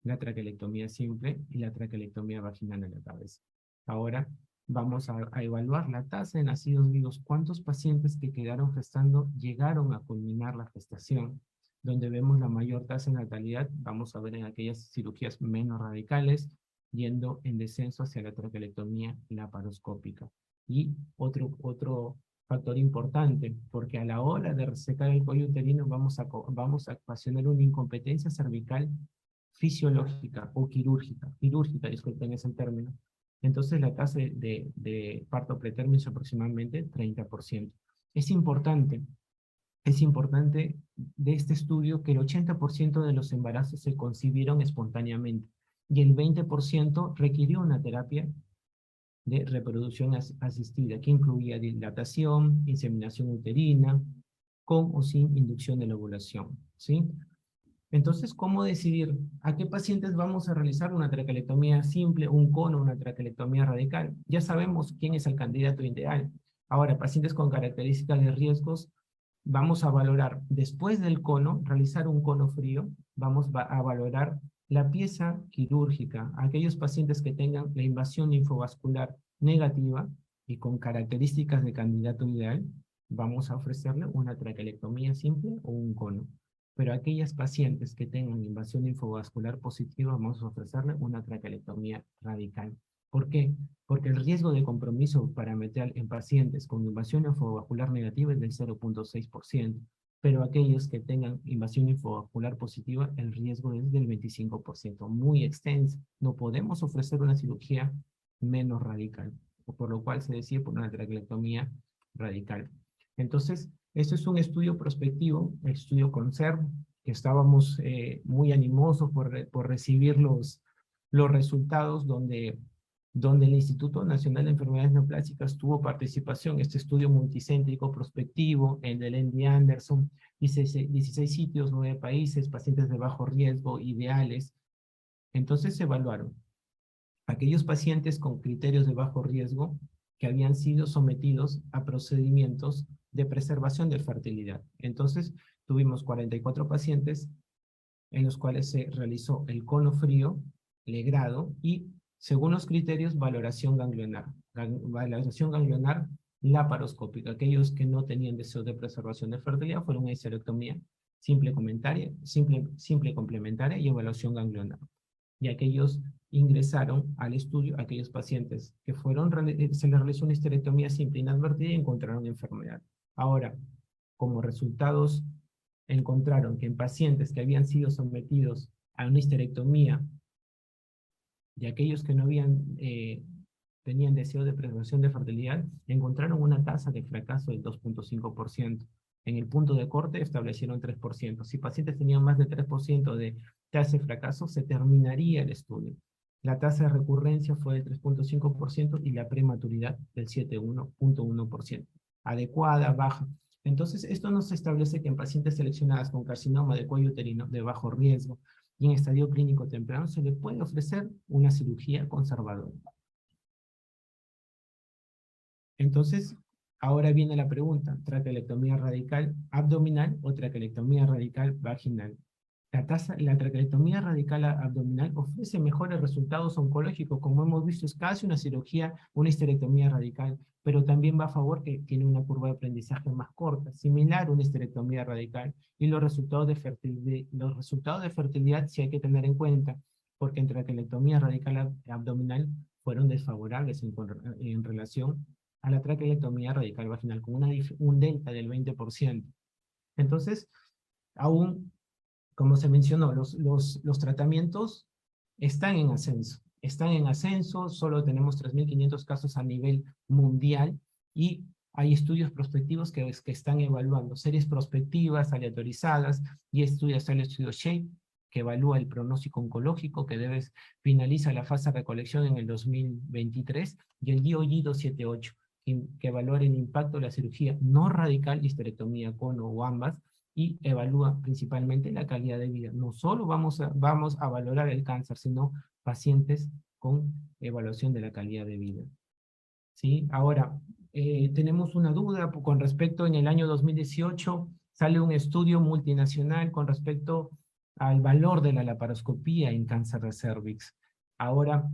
la traquelectomía simple y la traquelectomía vaginal en la cabeza. Ahora vamos a evaluar la tasa de nacidos vivos. ¿Cuántos pacientes que quedaron gestando llegaron a culminar la gestación? Donde vemos la mayor tasa de natalidad, vamos a ver en aquellas cirugías menos radicales, yendo en descenso hacia la traquelectomía laparoscópica. Y otro factor importante, porque a la hora de resecar el cuello uterino vamos a ocasionar una incompetencia cervical fisiológica o quirúrgica, disculpen ese término. Entonces la tasa de parto pretérmino es aproximadamente 30%. Es importante de este estudio que el 80% de los embarazos se concibieron espontáneamente y el 20% requirió una terapia de reproducción asistida, que incluía dilatación, inseminación uterina, con o sin inducción de la ovulación, ¿sí? Entonces, ¿cómo decidir a qué pacientes vamos a realizar una traquelectomía simple, un cono, una traquelectomía radical? Ya sabemos quién es el candidato ideal. Ahora, pacientes con características de riesgos, vamos a valorar después del cono, realizar un cono frío, vamos a valorar la pieza quirúrgica, aquellos pacientes que tengan la invasión linfovascular negativa y con características de candidato ideal, vamos a ofrecerle una traquelectomía simple o un cono. Pero aquellas pacientes que tengan invasión linfovascular positiva, vamos a ofrecerle una traquelectomía radical. ¿Por qué? Porque el riesgo de compromiso parametral en pacientes con invasión linfovascular negativa es del 0.6%, pero aquellos que tengan invasión linfovascular positiva, el riesgo es del 25%, muy extenso. No podemos ofrecer una cirugía menos radical, por lo cual se decide por una traquelectomía radical. Entonces, esto es un estudio prospectivo, el estudio CONSERV, que estábamos muy animosos por recibir los resultados donde el Instituto Nacional de Enfermedades Neoplásicas tuvo participación. Este estudio multicéntrico prospectivo, el del MD Anderson, 16 sitios, 9 países, pacientes de bajo riesgo, ideales. Entonces se evaluaron aquellos pacientes con criterios de bajo riesgo que habían sido sometidos a procedimientos de preservación de fertilidad. Entonces, tuvimos 44 pacientes en los cuales se realizó el cono frío, legrado y, según los criterios, valoración ganglionar. Valoración ganglionar laparoscópica. Aquellos que no tenían deseo de preservación de fertilidad fueron una histerectomía simple complementaria y evaluación ganglionar. Y aquellos ingresaron al estudio, aquellos pacientes que se les realizó una histerectomía simple inadvertida y encontraron enfermedad. Ahora, como resultados, encontraron que en pacientes que habían sido sometidos a una histerectomía y aquellos que no tenían deseo de preservación de fertilidad, encontraron una tasa de fracaso del 2.5%. En el punto de corte establecieron 3%. Si pacientes tenían más de 3% de tasa de fracaso, se terminaría el estudio. La tasa de recurrencia fue del 3.5% y la prematuridad del 7.1%. Adecuada, baja. Entonces, esto nos establece que en pacientes seleccionadas con carcinoma de cuello uterino de bajo riesgo y en estadio clínico temprano se le puede ofrecer una cirugía conservadora. Entonces, ahora viene la pregunta, traquelectomía radical abdominal o traquelectomía radical vaginal. La traquelectomía radical abdominal ofrece mejores resultados oncológicos, como hemos visto, es casi una cirugía, una histerectomía radical, pero también va a favor que tiene una curva de aprendizaje más corta, similar a una histerectomía radical, y los resultados de fertilidad sí hay que tener en cuenta, porque en traquelectomía radical abdominal fueron desfavorables en relación a la traquelectomía radical vaginal, con un delta del 20%. Entonces, aún, como se mencionó, los tratamientos están en ascenso, solo tenemos 3.500 casos a nivel mundial, y hay estudios prospectivos que están evaluando, series prospectivas aleatorizadas, y está el estudio SHAPE, que evalúa el pronóstico oncológico, que finaliza la fase de recolección en el 2023, y el GOG 278, que evalúa el impacto de la cirugía no radical, histerectomía con o ambas, y evalúa principalmente la calidad de vida. No solo vamos a valorar el cáncer, sino pacientes con evaluación de la calidad de vida. ¿Sí? Ahora, tenemos una duda con respecto, en el año 2018 sale un estudio multinacional con respecto al valor de la laparoscopía en cáncer de cervix. Ahora,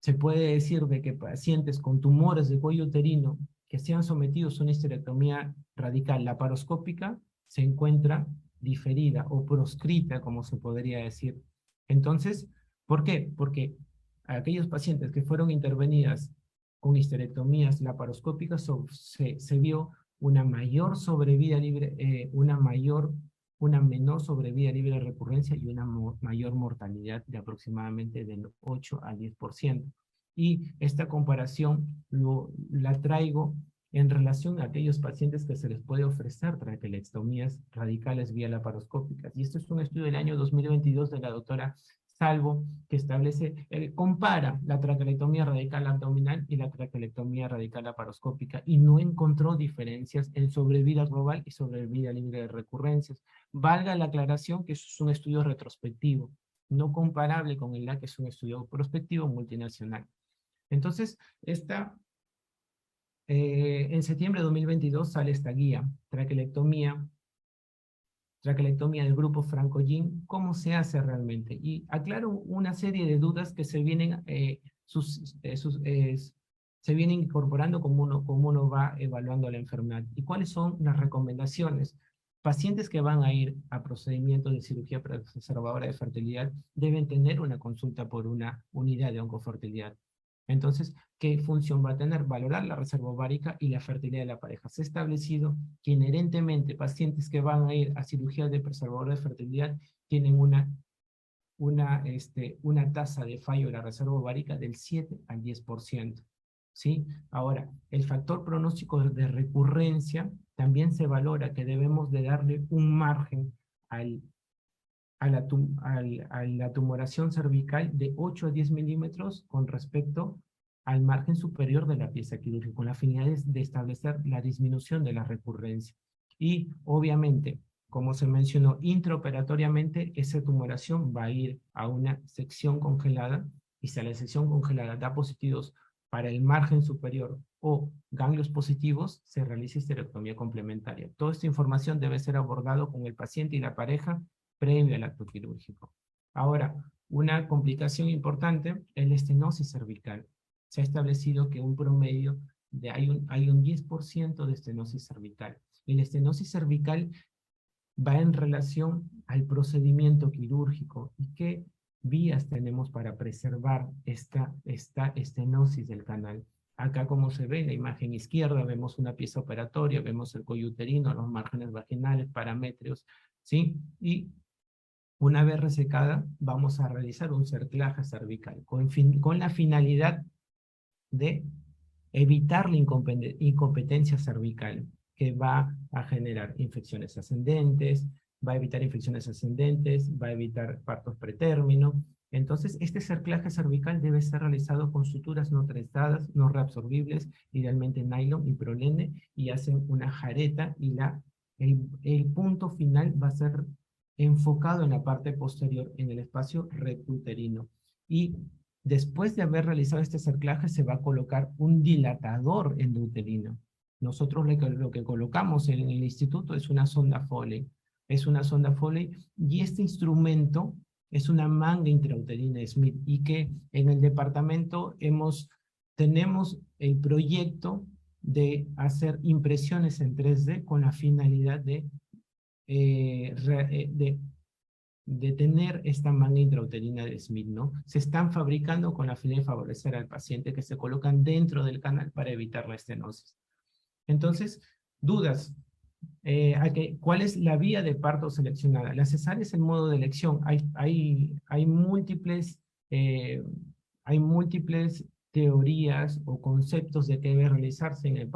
se puede decir de que pacientes con tumores de cuello uterino que sean sometidos a una histerectomía radical laparoscópica se encuentra diferida o proscrita, como se podría decir. Entonces, ¿por qué? Porque aquellos pacientes que fueron intervenidas con histerectomías laparoscópicas se vio una mayor sobrevida libre, una menor sobrevida libre de recurrencia y una mayor mortalidad de aproximadamente del 8 al 10%. Y esta comparación la traigo en relación a aquellos pacientes que se les puede ofrecer traquelectomías radicales vía laparoscópicas. Y esto es un estudio del año 2022 de la doctora Salvo, que compara la traquelectomía radical abdominal y la traquelectomía radical laparoscópica, y no encontró diferencias en sobrevida global y sobrevida libre de recurrencias. Valga la aclaración que eso es un estudio retrospectivo, no comparable con el que es un estudio prospectivo multinacional. Entonces, en septiembre de 2022 sale esta guía, traquelectomía del grupo Franco-Gin, ¿cómo se hace realmente? Y aclaro una serie de dudas que se vienen incorporando como uno va evaluando la enfermedad. ¿Y cuáles son las recomendaciones? Pacientes que van a ir a procedimientos de cirugía preservadora de fertilidad deben tener una consulta por una unidad de oncofertilidad. Entonces, ¿qué función va a tener? Valorar la reserva ovárica y la fertilidad de la pareja. Se ha establecido que inherentemente pacientes que van a ir a cirugía de preservador de fertilidad tienen una tasa de fallo de la reserva ovárica del 7 al 10%. ¿Sí? Ahora, el factor pronóstico de recurrencia también se valora, que debemos de darle un margen a la tumoración cervical de 8 a 10 milímetros con respecto al margen superior de la pieza quirúrgica, con la finalidad de establecer la disminución de la recurrencia. Y obviamente, como se mencionó, intraoperatoriamente esa tumoración va a ir a una sección congelada, y si a la sección congelada da positivos para el margen superior o ganglios positivos, se realiza histerectomía complementaria. Toda esta información debe ser abordado con el paciente y la pareja previo al acto quirúrgico. Ahora, una complicación importante es la estenosis cervical. Se ha establecido que un promedio hay un 10% de estenosis cervical. Y la estenosis cervical va en relación al procedimiento quirúrgico y qué vías tenemos para preservar esta estenosis del canal. Acá, como se ve en la imagen izquierda, vemos una pieza operatoria, vemos el cuello uterino, los márgenes vaginales, paramétrios, ¿sí? Y una vez resecada, vamos a realizar un cerclaje cervical con la finalidad de evitar la incompetencia cervical, que va a generar infecciones ascendentes, va a evitar partos pretérmino. Entonces, este cerclaje cervical debe ser realizado con suturas no trenzadas, no reabsorbibles, idealmente nylon y prolene, y hacen una jareta, y el punto final va a ser enfocado en la parte posterior, en el espacio rectuterino. Y después de haber realizado este cerclaje, se va a colocar un dilatador endouterino. Nosotros lo que colocamos en el instituto es una sonda Foley. Y este instrumento es una manga intrauterina Smith, y que en el departamento tenemos el proyecto de hacer impresiones en 3D con la finalidad de de tener esta manga intrauterina de Smith, ¿no? Se están fabricando con la finalidad de favorecer al paciente, que se colocan dentro del canal para evitar la estenosis. Entonces, dudas. ¿Cuál es la vía de parto seleccionada? La cesárea es el modo de elección. Hay múltiples teorías o conceptos de que debe realizarse en el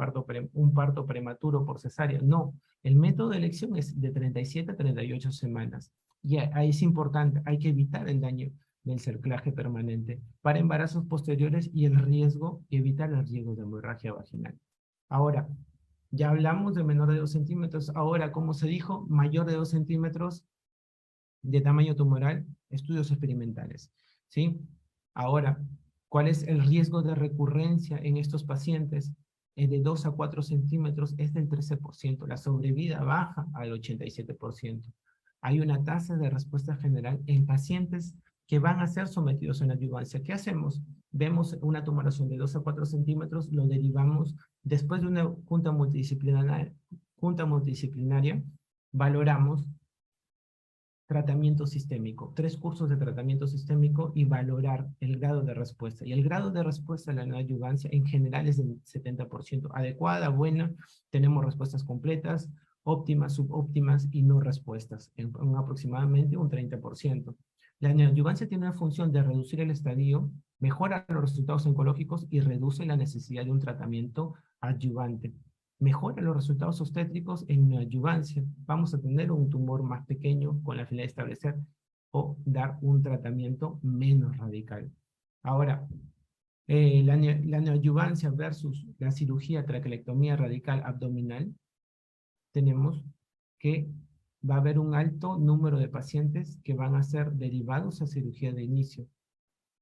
un parto prematuro por cesárea. No, el método de elección es de 37 a 38 semanas. Y ahí es importante, hay que evitar el daño del cerclaje permanente para embarazos posteriores y evitar el riesgo de hemorragia vaginal. Ahora, ya hablamos de menor de 2 centímetros. Ahora, como se dijo, mayor de 2 centímetros de tamaño tumoral, estudios experimentales, ¿sí? Ahora, ¿cuál es el riesgo de recurrencia en estos pacientes? De 2 a 4 centímetros es del 13%. La sobrevida baja al 87%. Hay una tasa de respuesta general en pacientes que van a ser sometidos a una adyuvancia. ¿Qué hacemos? Vemos una tumoración de 2 a 4 centímetros, lo derivamos después de una junta multidisciplinaria, valoramos tratamiento sistémico, 3 cursos de tratamiento sistémico y valorar el grado de respuesta. Y el grado de respuesta a la neoadyuvancia en general es del 70%. Adecuada, buena, tenemos respuestas completas, óptimas, subóptimas y no respuestas, en aproximadamente un 30%. La neoadyuvancia tiene una función de reducir el estadio, mejora los resultados oncológicos y reduce la necesidad de un tratamiento adyuvante. Mejora los resultados obstétricos en neoadyuvancia. Vamos a tener un tumor más pequeño con la finalidad de establecer o dar un tratamiento menos radical. Ahora, la neoadyuvancia versus la cirugía traquelectomía radical abdominal, tenemos que va a haber un alto número de pacientes que van a ser derivados a cirugía de inicio.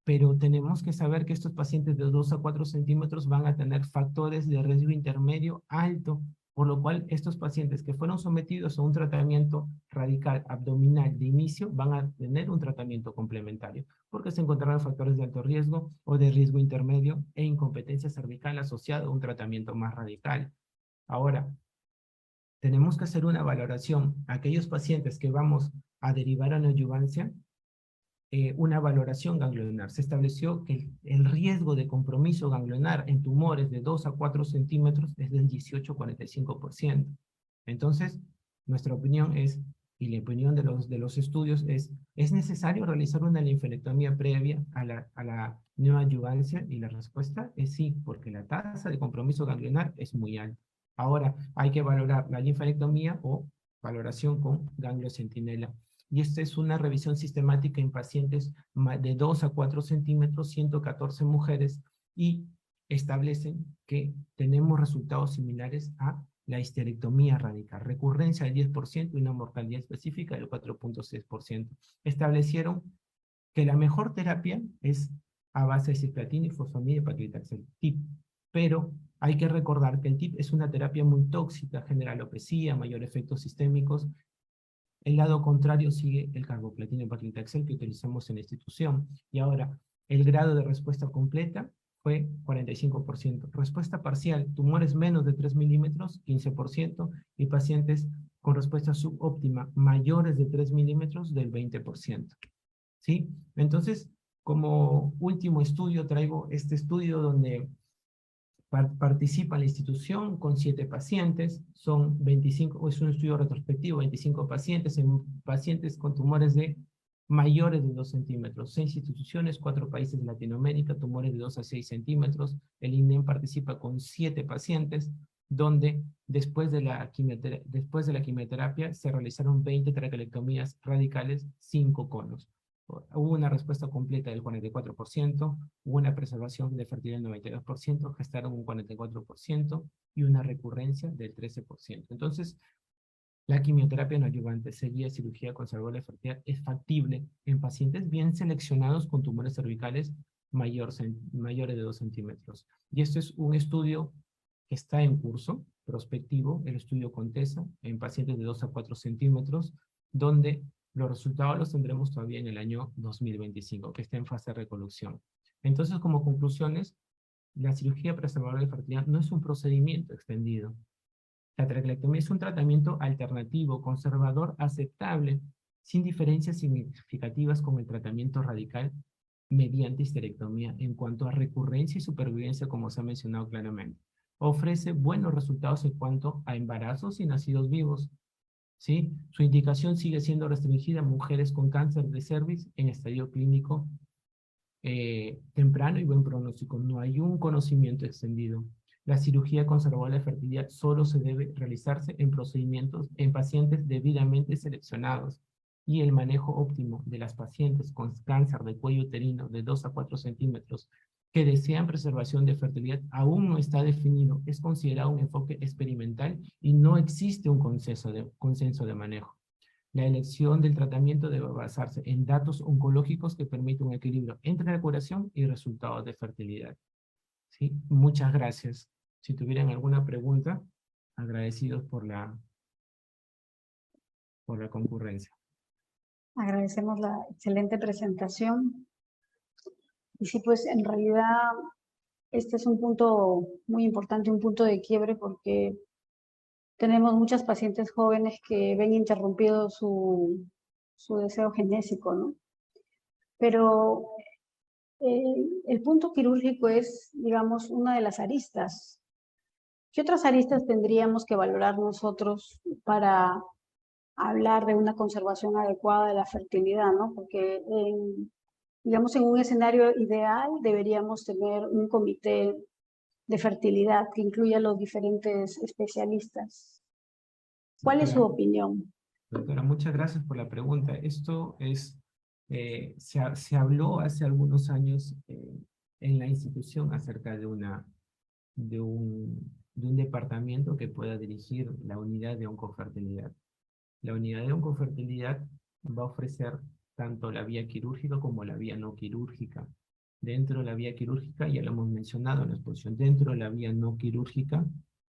Pero tenemos que saber que estos pacientes de 2 a 4 centímetros van a tener factores de riesgo intermedio alto, por lo cual estos pacientes que fueron sometidos a un tratamiento radical abdominal de inicio van a tener un tratamiento complementario, porque se encontrarán factores de alto riesgo o de riesgo intermedio e incompetencia cervical asociada a un tratamiento más radical. Ahora, tenemos que hacer una valoración. Aquellos pacientes que vamos a derivar a neoadyuvancia, una valoración ganglionar. Se estableció que el riesgo de compromiso ganglionar en tumores de 2 a 4 centímetros es del 18-45%. Entonces, nuestra opinión es, y la opinión de los estudios es necesario realizar una linfadectomía previa a la neoadyuvancia, y la respuesta es sí, porque la tasa de compromiso ganglionar es muy alta. Ahora, hay que valorar la linfadectomía o valoración con ganglio centinela. Y esta es una revisión sistemática en pacientes de 2 a 4 centímetros, 114 mujeres, y establecen que tenemos resultados similares a la histerectomía radical, recurrencia del 10% y una mortalidad específica del 4.6%. Establecieron que la mejor terapia es a base de cisplatina y fosfamida y paclitaxel, TIP, pero hay que recordar que el TIP es una terapia muy tóxica, genera alopecia, mayor efectos sistémicos. El lado contrario sigue el carboplatino y paclitaxel que utilizamos en la institución. Y ahora, el grado de respuesta completa fue 45%. Respuesta parcial, tumores menos de 3 milímetros, 15%, y pacientes con respuesta subóptima mayores de 3 milímetros, del 20%. ¿Sí? Entonces, como último estudio, traigo este estudio donde participa la institución con 7 pacientes, son 25, es un estudio retrospectivo, 25 pacientes, en pacientes con tumores de mayores de 2 centímetros, 6 instituciones, 4 países de Latinoamérica, tumores de 2 a 6 centímetros, el INEM participa con 7 pacientes, donde después de la quimioterapia se realizaron 20 traquelectomías radicales, 5 conos. Hubo una respuesta completa del 44%, hubo una preservación de fertilidad del 92%, gestaron un 44% y una recurrencia del 13%. Entonces, la quimioterapia no adyuvante seguida cirugía conservadora de fertilidad es factible en pacientes bien seleccionados con tumores cervicales mayores de 2 centímetros. Y esto es un estudio que está en curso, prospectivo, el estudio Contesa, en pacientes de 2 a 4 centímetros, donde los resultados los tendremos todavía en el año 2025, que está en fase de reconstrucción. Entonces, como conclusiones, la cirugía preservadora de fertilidad no es un procedimiento extendido. La traquelectomía es un tratamiento alternativo, conservador, aceptable, sin diferencias significativas con el tratamiento radical mediante histerectomía en cuanto a recurrencia y supervivencia, como se ha mencionado claramente. Ofrece buenos resultados en cuanto a embarazos y nacidos vivos, ¿sí? Su indicación sigue siendo restringida a mujeres con cáncer de cervix en estadio clínico temprano y buen pronóstico. No hay un conocimiento extendido. La cirugía conservadora de fertilidad solo se debe realizarse en procedimientos en pacientes debidamente seleccionados, y el manejo óptimo de las pacientes con cáncer de cuello uterino de 2 a 4 centímetros que desean preservación de fertilidad aún no está definido. Es considerado un enfoque experimental y no existe un consenso de manejo. La elección del tratamiento debe basarse en datos oncológicos que permitan un equilibrio entre la curación y resultados de fertilidad. ¿Sí? Muchas gracias. Si tuvieran alguna pregunta, agradecidos por la concurrencia. Agradecemos la excelente presentación. Y sí, pues en realidad este es un punto muy importante, un punto de quiebre, porque tenemos muchas pacientes jóvenes que ven interrumpido su deseo genésico, ¿no? Pero el punto quirúrgico es, digamos, una de las aristas. ¿Qué otras aristas tendríamos que valorar nosotros para hablar de una conservación adecuada de la fertilidad, ¿no? Porque, digamos, en un escenario ideal deberíamos tener un comité de fertilidad que incluya a los diferentes especialistas. ¿Cuál es su opinión? Doctora, muchas gracias por la pregunta. Esto es, se habló hace algunos años en la institución acerca de un departamento que pueda dirigir la unidad de oncofertilidad. La unidad de oncofertilidad va a ofrecer tanto la vía quirúrgica como la vía no quirúrgica. Dentro de la vía quirúrgica, ya lo hemos mencionado en la exposición, dentro de la vía no quirúrgica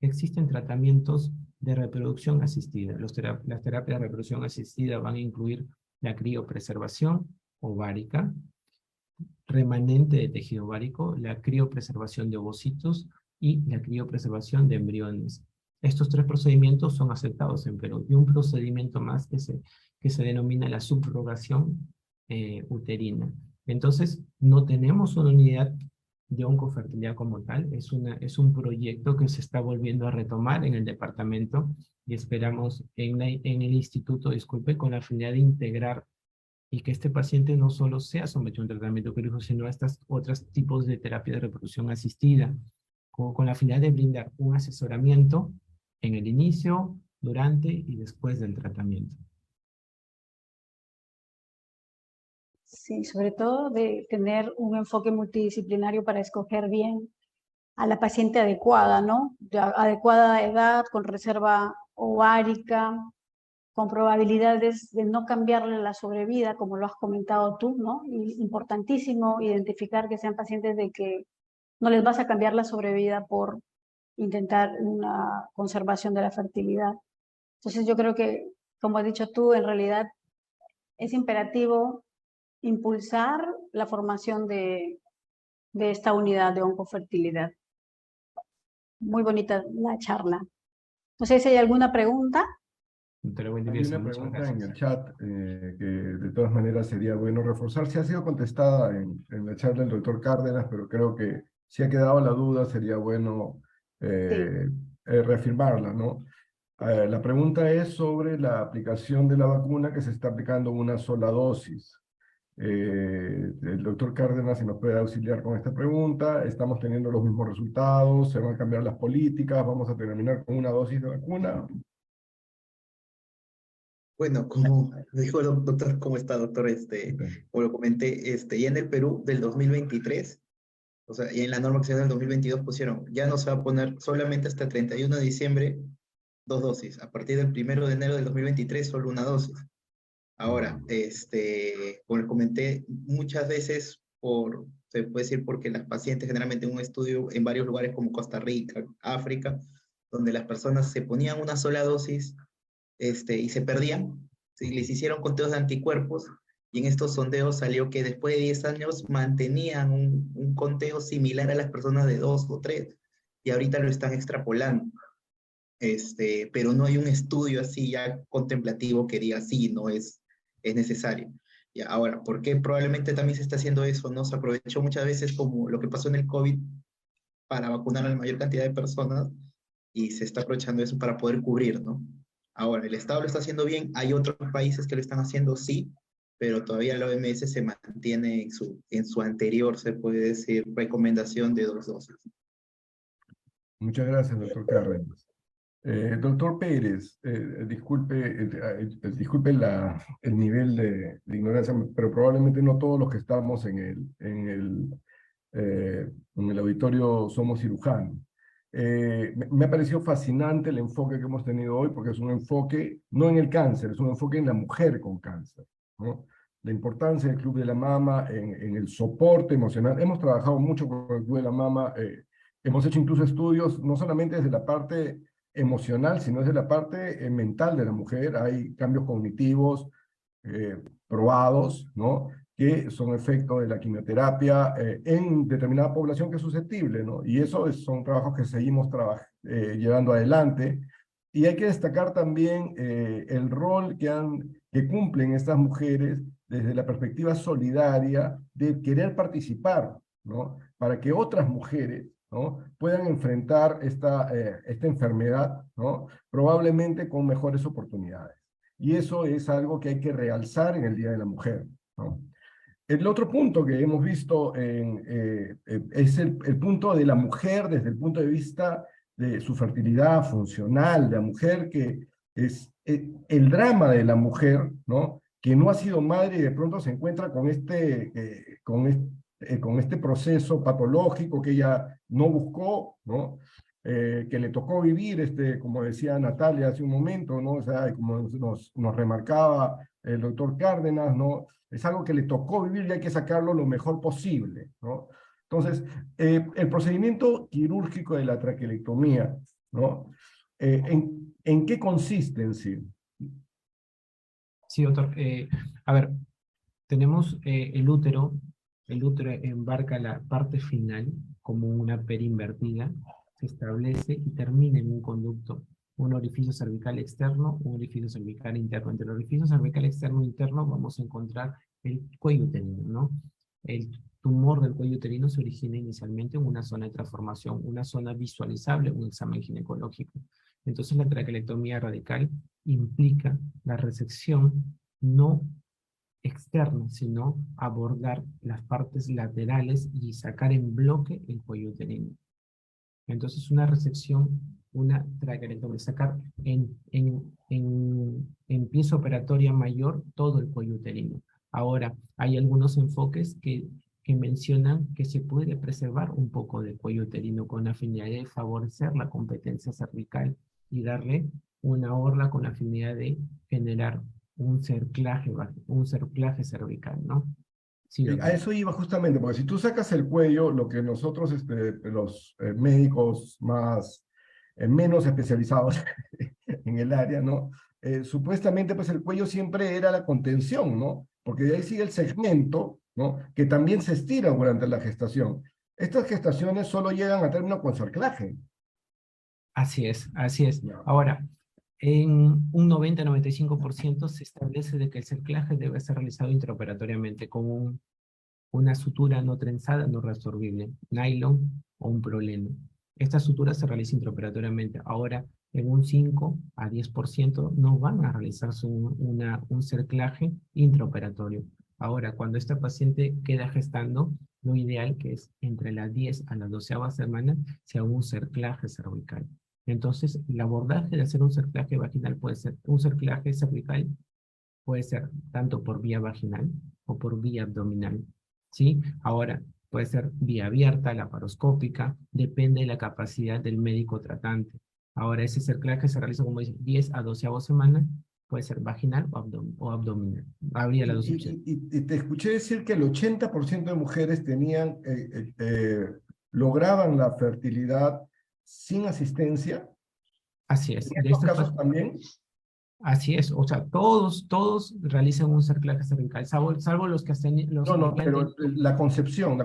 existen tratamientos de reproducción asistida. Las terapias de reproducción asistida van a incluir la criopreservación ovárica, remanente de tejido ovárico, la criopreservación de ovocitos y la criopreservación de embriones. Estos 3 procedimientos son aceptados en Perú, y un procedimiento más que se denomina la subrogación uterina. Entonces, no tenemos una unidad de oncofertilidad como tal, es un proyecto que se está volviendo a retomar en el departamento, y esperamos en el instituto, disculpe, con la finalidad de integrar y que este paciente no solo sea sometido a un tratamiento quirúrgico, sino a estos otros tipos de terapia de reproducción asistida, con la finalidad de brindar un asesoramiento en el inicio, durante y después del tratamiento. Sí, sobre todo de tener un enfoque multidisciplinario para escoger bien a la paciente adecuada, ¿no? De adecuada edad, con reserva ovárica, con probabilidades de no cambiarle la sobrevida, como lo has comentado tú, ¿no? Y importantísimo identificar que sean pacientes de que no les vas a cambiar la sobrevida por intentar una conservación de la fertilidad. Entonces yo creo que, como has dicho tú, en realidad es imperativo impulsar la formación de esta unidad de oncofertilidad. Muy bonita la charla. No sé si hay alguna pregunta. Hay una pregunta en el chat que de todas maneras sería bueno reforzar. Sí ha sido contestada en la charla del doctor Cárdenas, pero creo que si ha quedado la duda sería bueno reafirmarla, ¿no? La pregunta es sobre la aplicación de la vacuna que se está aplicando una sola dosis. El doctor Cárdenas, si nos puede auxiliar con esta pregunta. ¿Estamos teniendo los mismos resultados? ¿Se van a cambiar las políticas? ¿Vamos a terminar con una dosis de vacuna? Bueno, como dijo el doctor, ¿cómo está, doctor? Como lo comenté, ya en el Perú del 2023, o sea, y en la norma que se da del 2022 pusieron, ya no se va a poner solamente hasta el 31 de diciembre 2 dosis. A partir del 1 de enero del 2023, solo una dosis. Ahora, como les comenté, muchas veces se puede decir porque las pacientes generalmente en un estudio en varios lugares como Costa Rica, África, donde las personas se ponían una sola dosis y se perdían, ¿sí? Les hicieron conteos de anticuerpos y en estos sondeos salió que después de 10 años mantenían un conteo similar a las personas de 2 o 3 y ahorita lo están extrapolando. Pero no hay un estudio así ya contemplativo que diga sí, no es es necesario. Y ahora, ¿por qué probablemente también se está haciendo eso? No se aprovechó muchas veces como lo que pasó en el COVID para vacunar a la mayor cantidad de personas y se está aprovechando eso para poder cubrir, ¿no? Ahora, el Estado lo está haciendo bien, hay otros países que lo están haciendo, sí, pero todavía la OMS se mantiene en su anterior, se puede decir, recomendación de 2 dosis. Muchas gracias, doctor Cárdenas. Doctor Pérez, disculpe el nivel de ignorancia, pero probablemente no todos los que estamos en el auditorio somos cirujanos. Me ha parecido fascinante el enfoque que hemos tenido hoy, porque es un enfoque no en el cáncer, es un enfoque en la mujer con cáncer, ¿no? La importancia del Club de la Mama en el soporte emocional. Hemos trabajado mucho con el Club de la Mama, hemos hecho incluso estudios, no solamente desde la parte emocional, sino desde la parte mental de la mujer. Hay cambios cognitivos probados, ¿no?, que son efecto de la quimioterapia en determinada población que es susceptible, ¿no? Y eso son trabajos que seguimos llevando adelante. Y hay que destacar también el rol que cumplen estas mujeres desde la perspectiva solidaria de querer participar, ¿no?, para que otras mujeres, ¿no?, puedan enfrentar esta enfermedad, ¿no?, probablemente con mejores oportunidades. Y eso es algo que hay que realzar en el Día de la Mujer, ¿no? El otro punto que hemos visto es el punto de la mujer desde el punto de vista de su fertilidad funcional, de la mujer que es el drama de la mujer, ¿no?, que no ha sido madre y de pronto se encuentra con este proceso patológico que ella no buscó, ¿no?, que le tocó vivir, como decía Natalia hace un momento, ¿no?, o sea, como nos remarcaba el doctor Cárdenas, ¿no?, es algo que le tocó vivir y hay que sacarlo lo mejor posible, ¿no? Entonces, el procedimiento quirúrgico de la traquelectomía, ¿no?, ¿en qué consiste en sí? Sí, doctor. A ver, tenemos el útero embarca la parte final como una perinvertida, se establece y termina en un conducto, un orificio cervical externo, un orificio cervical interno. Entre el orificio cervical externo e interno vamos a encontrar el cuello uterino, ¿no? El tumor del cuello uterino se origina inicialmente en una zona de transformación, una zona visualizable, un examen ginecológico. Entonces la traquelectomía radical implica la resección no externa, sino abordar las partes laterales y sacar en bloque el cuello uterino. Entonces una resección, una traquelectomía, sacar en pieza operatoria mayor todo el cuello uterino. Ahora, hay algunos enfoques que mencionan que se puede preservar un poco del cuello uterino con la finalidad de favorecer la competencia cervical y darle una orla con la finalidad de generar un cerclaje cervical, ¿no? Sí, A eso iba justamente, porque si tú sacas el cuello, lo que nosotros, los médicos menos especializados en el área, ¿no? Supuestamente, pues el cuello siempre era la contención, ¿no? Porque de ahí sigue el segmento, ¿no?, que también se estira durante la gestación. Estas gestaciones solo llegan a término con cerclaje. Así es, así es. No. Ahora, en un 90-95% se establece de que el cerclaje debe ser realizado intraoperatoriamente con una sutura no trenzada, no reabsorbible, nylon o un proleno. Esta sutura se realiza intraoperatoriamente. Ahora, en un 5 a 10% no van a realizarse un cerclaje intraoperatorio. Ahora, cuando esta paciente queda gestando, lo ideal que es entre las 10 a las 12ª semana se haga un cerclaje cervical. Entonces, el abordaje de hacer un cerclaje vaginal puede ser, un cerclaje cervical puede ser tanto por vía vaginal o por vía abdominal, ¿sí? Ahora, puede ser vía abierta, laparoscópica, depende de la capacidad del médico tratante. Ahora, ese cerclaje se realiza, como dice, 10 a 12ª semana, puede ser vaginal o abdominal. Habría las dos opciones. Y te escuché decir que el 80% de mujeres lograban la fertilidad sin asistencia. Así es. ¿En estos casos también? Así es, o sea, todos realizan un cerclaje cervical, salvo los que hacen... No, pero la concepción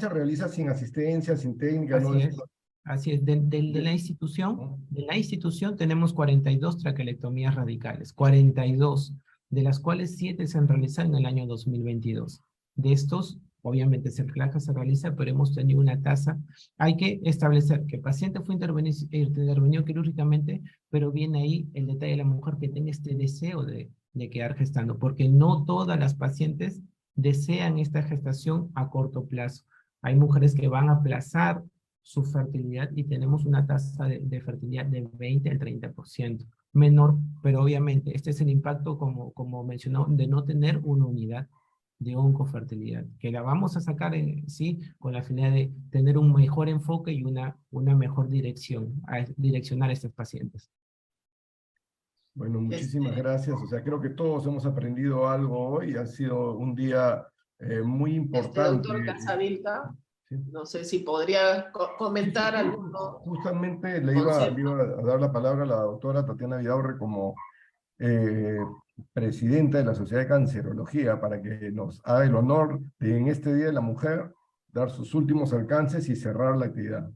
se realiza sin asistencia, sin técnica. Así ¿no? es, así es. De la institución tenemos 42 traquelectomías radicales, 42. de las cuales 7 se han realizado en el año 2022. De estos, obviamente, el CLACA se realiza, pero hemos tenido una tasa. Hay que establecer que el paciente fue intervenido quirúrgicamente, pero viene ahí el detalle de la mujer que tenga este deseo de quedar gestando, porque no todas las pacientes desean esta gestación a corto plazo. Hay mujeres que van a aplazar su fertilidad y tenemos una tasa de fertilidad de 20 al 30%. Menor, pero obviamente este es el impacto, como mencionó, de no tener una unidad de oncofertilidad, que la vamos a sacar sí, con la finalidad de tener un mejor enfoque y una mejor dirección, direccionar a estos pacientes. Bueno, muchísimas gracias. O sea, creo que todos hemos aprendido algo hoy. Ha sido un día muy importante. Doctor Casavilca, Sí. no sé si podría comentar alguno. Justamente le iba a dar la palabra a la doctora Tatiana Vidaurre como presidenta de la Sociedad de Cancerología para que nos haga el honor de en este Día de la Mujer dar sus últimos alcances y cerrar la actividad.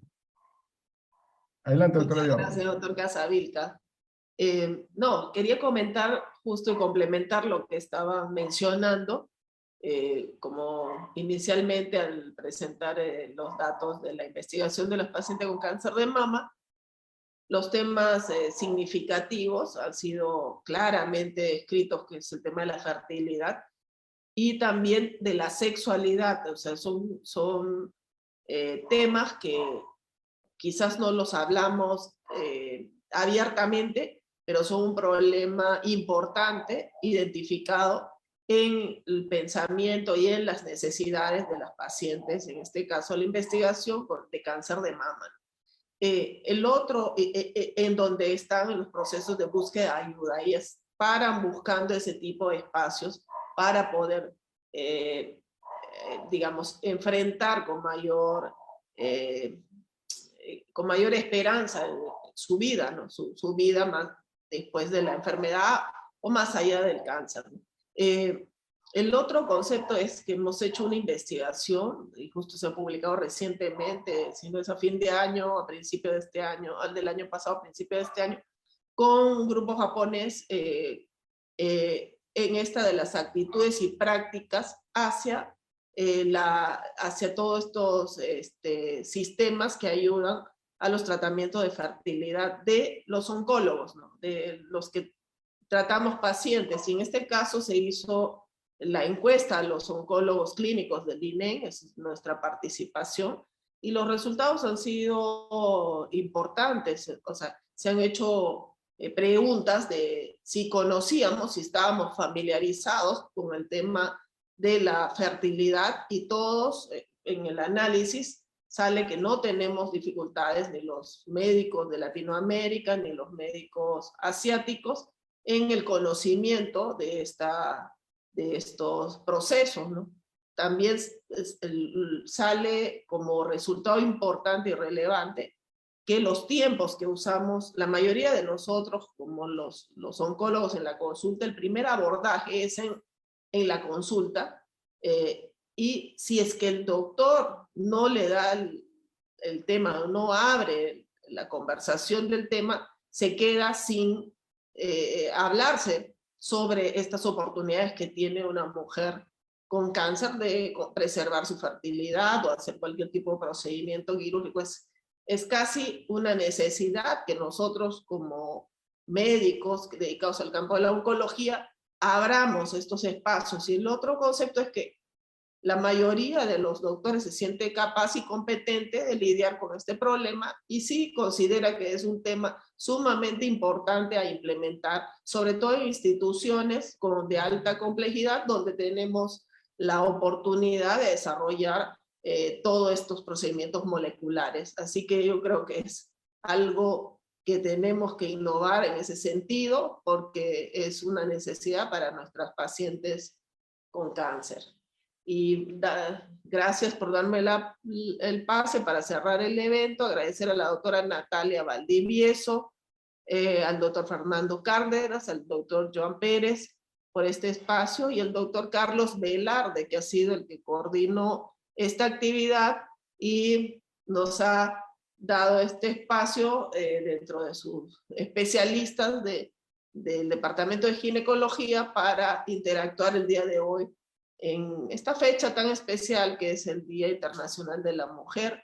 Adelante, doctora Vidaurre. Gracias, doctor Casavilca. No, quería comentar justo y complementar lo que estaba mencionando, como inicialmente al presentar los datos de la investigación de los pacientes con cáncer de mama, los temas significativos han sido claramente descritos, que es el tema de la fertilidad y también de la sexualidad. O sea, son temas que quizás no los hablamos abiertamente, pero son un problema importante identificado en el pensamiento y en las necesidades de las pacientes, en este caso la investigación de cáncer de mama. El otro, en donde están en los procesos de búsqueda de ayuda, y paran buscando ese tipo de espacios para poder, digamos, enfrentar con mayor esperanza su vida, ¿no? Su vida más después de la enfermedad o más allá del cáncer, ¿no? El otro concepto es que hemos hecho una investigación, y justo se ha publicado recientemente, si no es a fin de año, a principio de este año, al del año pasado, a principio de este año, con un grupo japonés en esta de las actitudes y prácticas hacia todos estos sistemas que ayudan a los tratamientos de fertilidad de los oncólogos, ¿no? De los que tratamos pacientes. Y en este caso se hizo la encuesta a los oncólogos clínicos del INEN, es nuestra participación, y los resultados han sido importantes. O sea, se han hecho preguntas de si conocíamos, si estábamos familiarizados con el tema de la fertilidad, y todos en el análisis sale que no tenemos dificultades, ni los médicos de Latinoamérica, ni los médicos asiáticos, en el conocimiento de estos procesos, ¿no? También sale como resultado importante y relevante que los tiempos que usamos, la mayoría de nosotros, como los oncólogos en la consulta, el primer abordaje es en la consulta, y si es que el doctor no le da el tema, no abre la conversación del tema, se queda sin hablarse sobre estas oportunidades que tiene una mujer con cáncer de preservar su fertilidad o hacer cualquier tipo de procedimiento quirúrgico. Es casi una necesidad que nosotros como médicos dedicados al campo de la oncología abramos estos espacios. Y el otro concepto es que la mayoría de los doctores se siente capaz y competente de lidiar con este problema, y sí considera que es un tema sumamente importante a implementar, sobre todo en instituciones de alta complejidad, donde tenemos la oportunidad de desarrollar todos estos procedimientos moleculares. Así que yo creo que es algo que tenemos que innovar en ese sentido, porque es una necesidad para nuestras pacientes con cáncer. Y gracias por darme el pase para cerrar el evento. Agradecer a la doctora Natalia Valdivieso, al doctor Fernando Cárdenas, al doctor Joan Pérez por este espacio, y el doctor Carlos Velarde, que ha sido el que coordinó esta actividad y nos ha dado este espacio dentro de sus especialistas de del Departamento de Ginecología para interactuar el día de hoy en esta fecha tan especial que es el Día Internacional de la Mujer.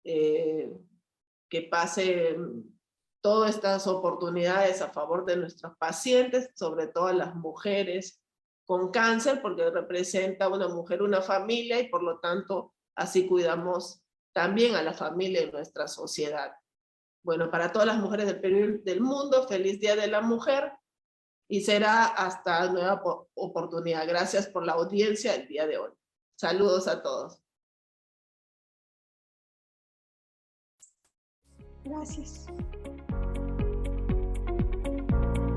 Que pasen todas estas oportunidades a favor de nuestros pacientes, sobre todo a las mujeres con cáncer, porque representa una mujer, una familia, y por lo tanto así cuidamos también a la familia en nuestra sociedad. Bueno, para todas las mujeres del Perú y del mundo, feliz Día de la Mujer, y será hasta nueva oportunidad. Gracias por la audiencia el día de hoy. Saludos a todos. Gracias.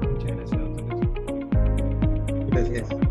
Muchas gracias, doctora. Gracias.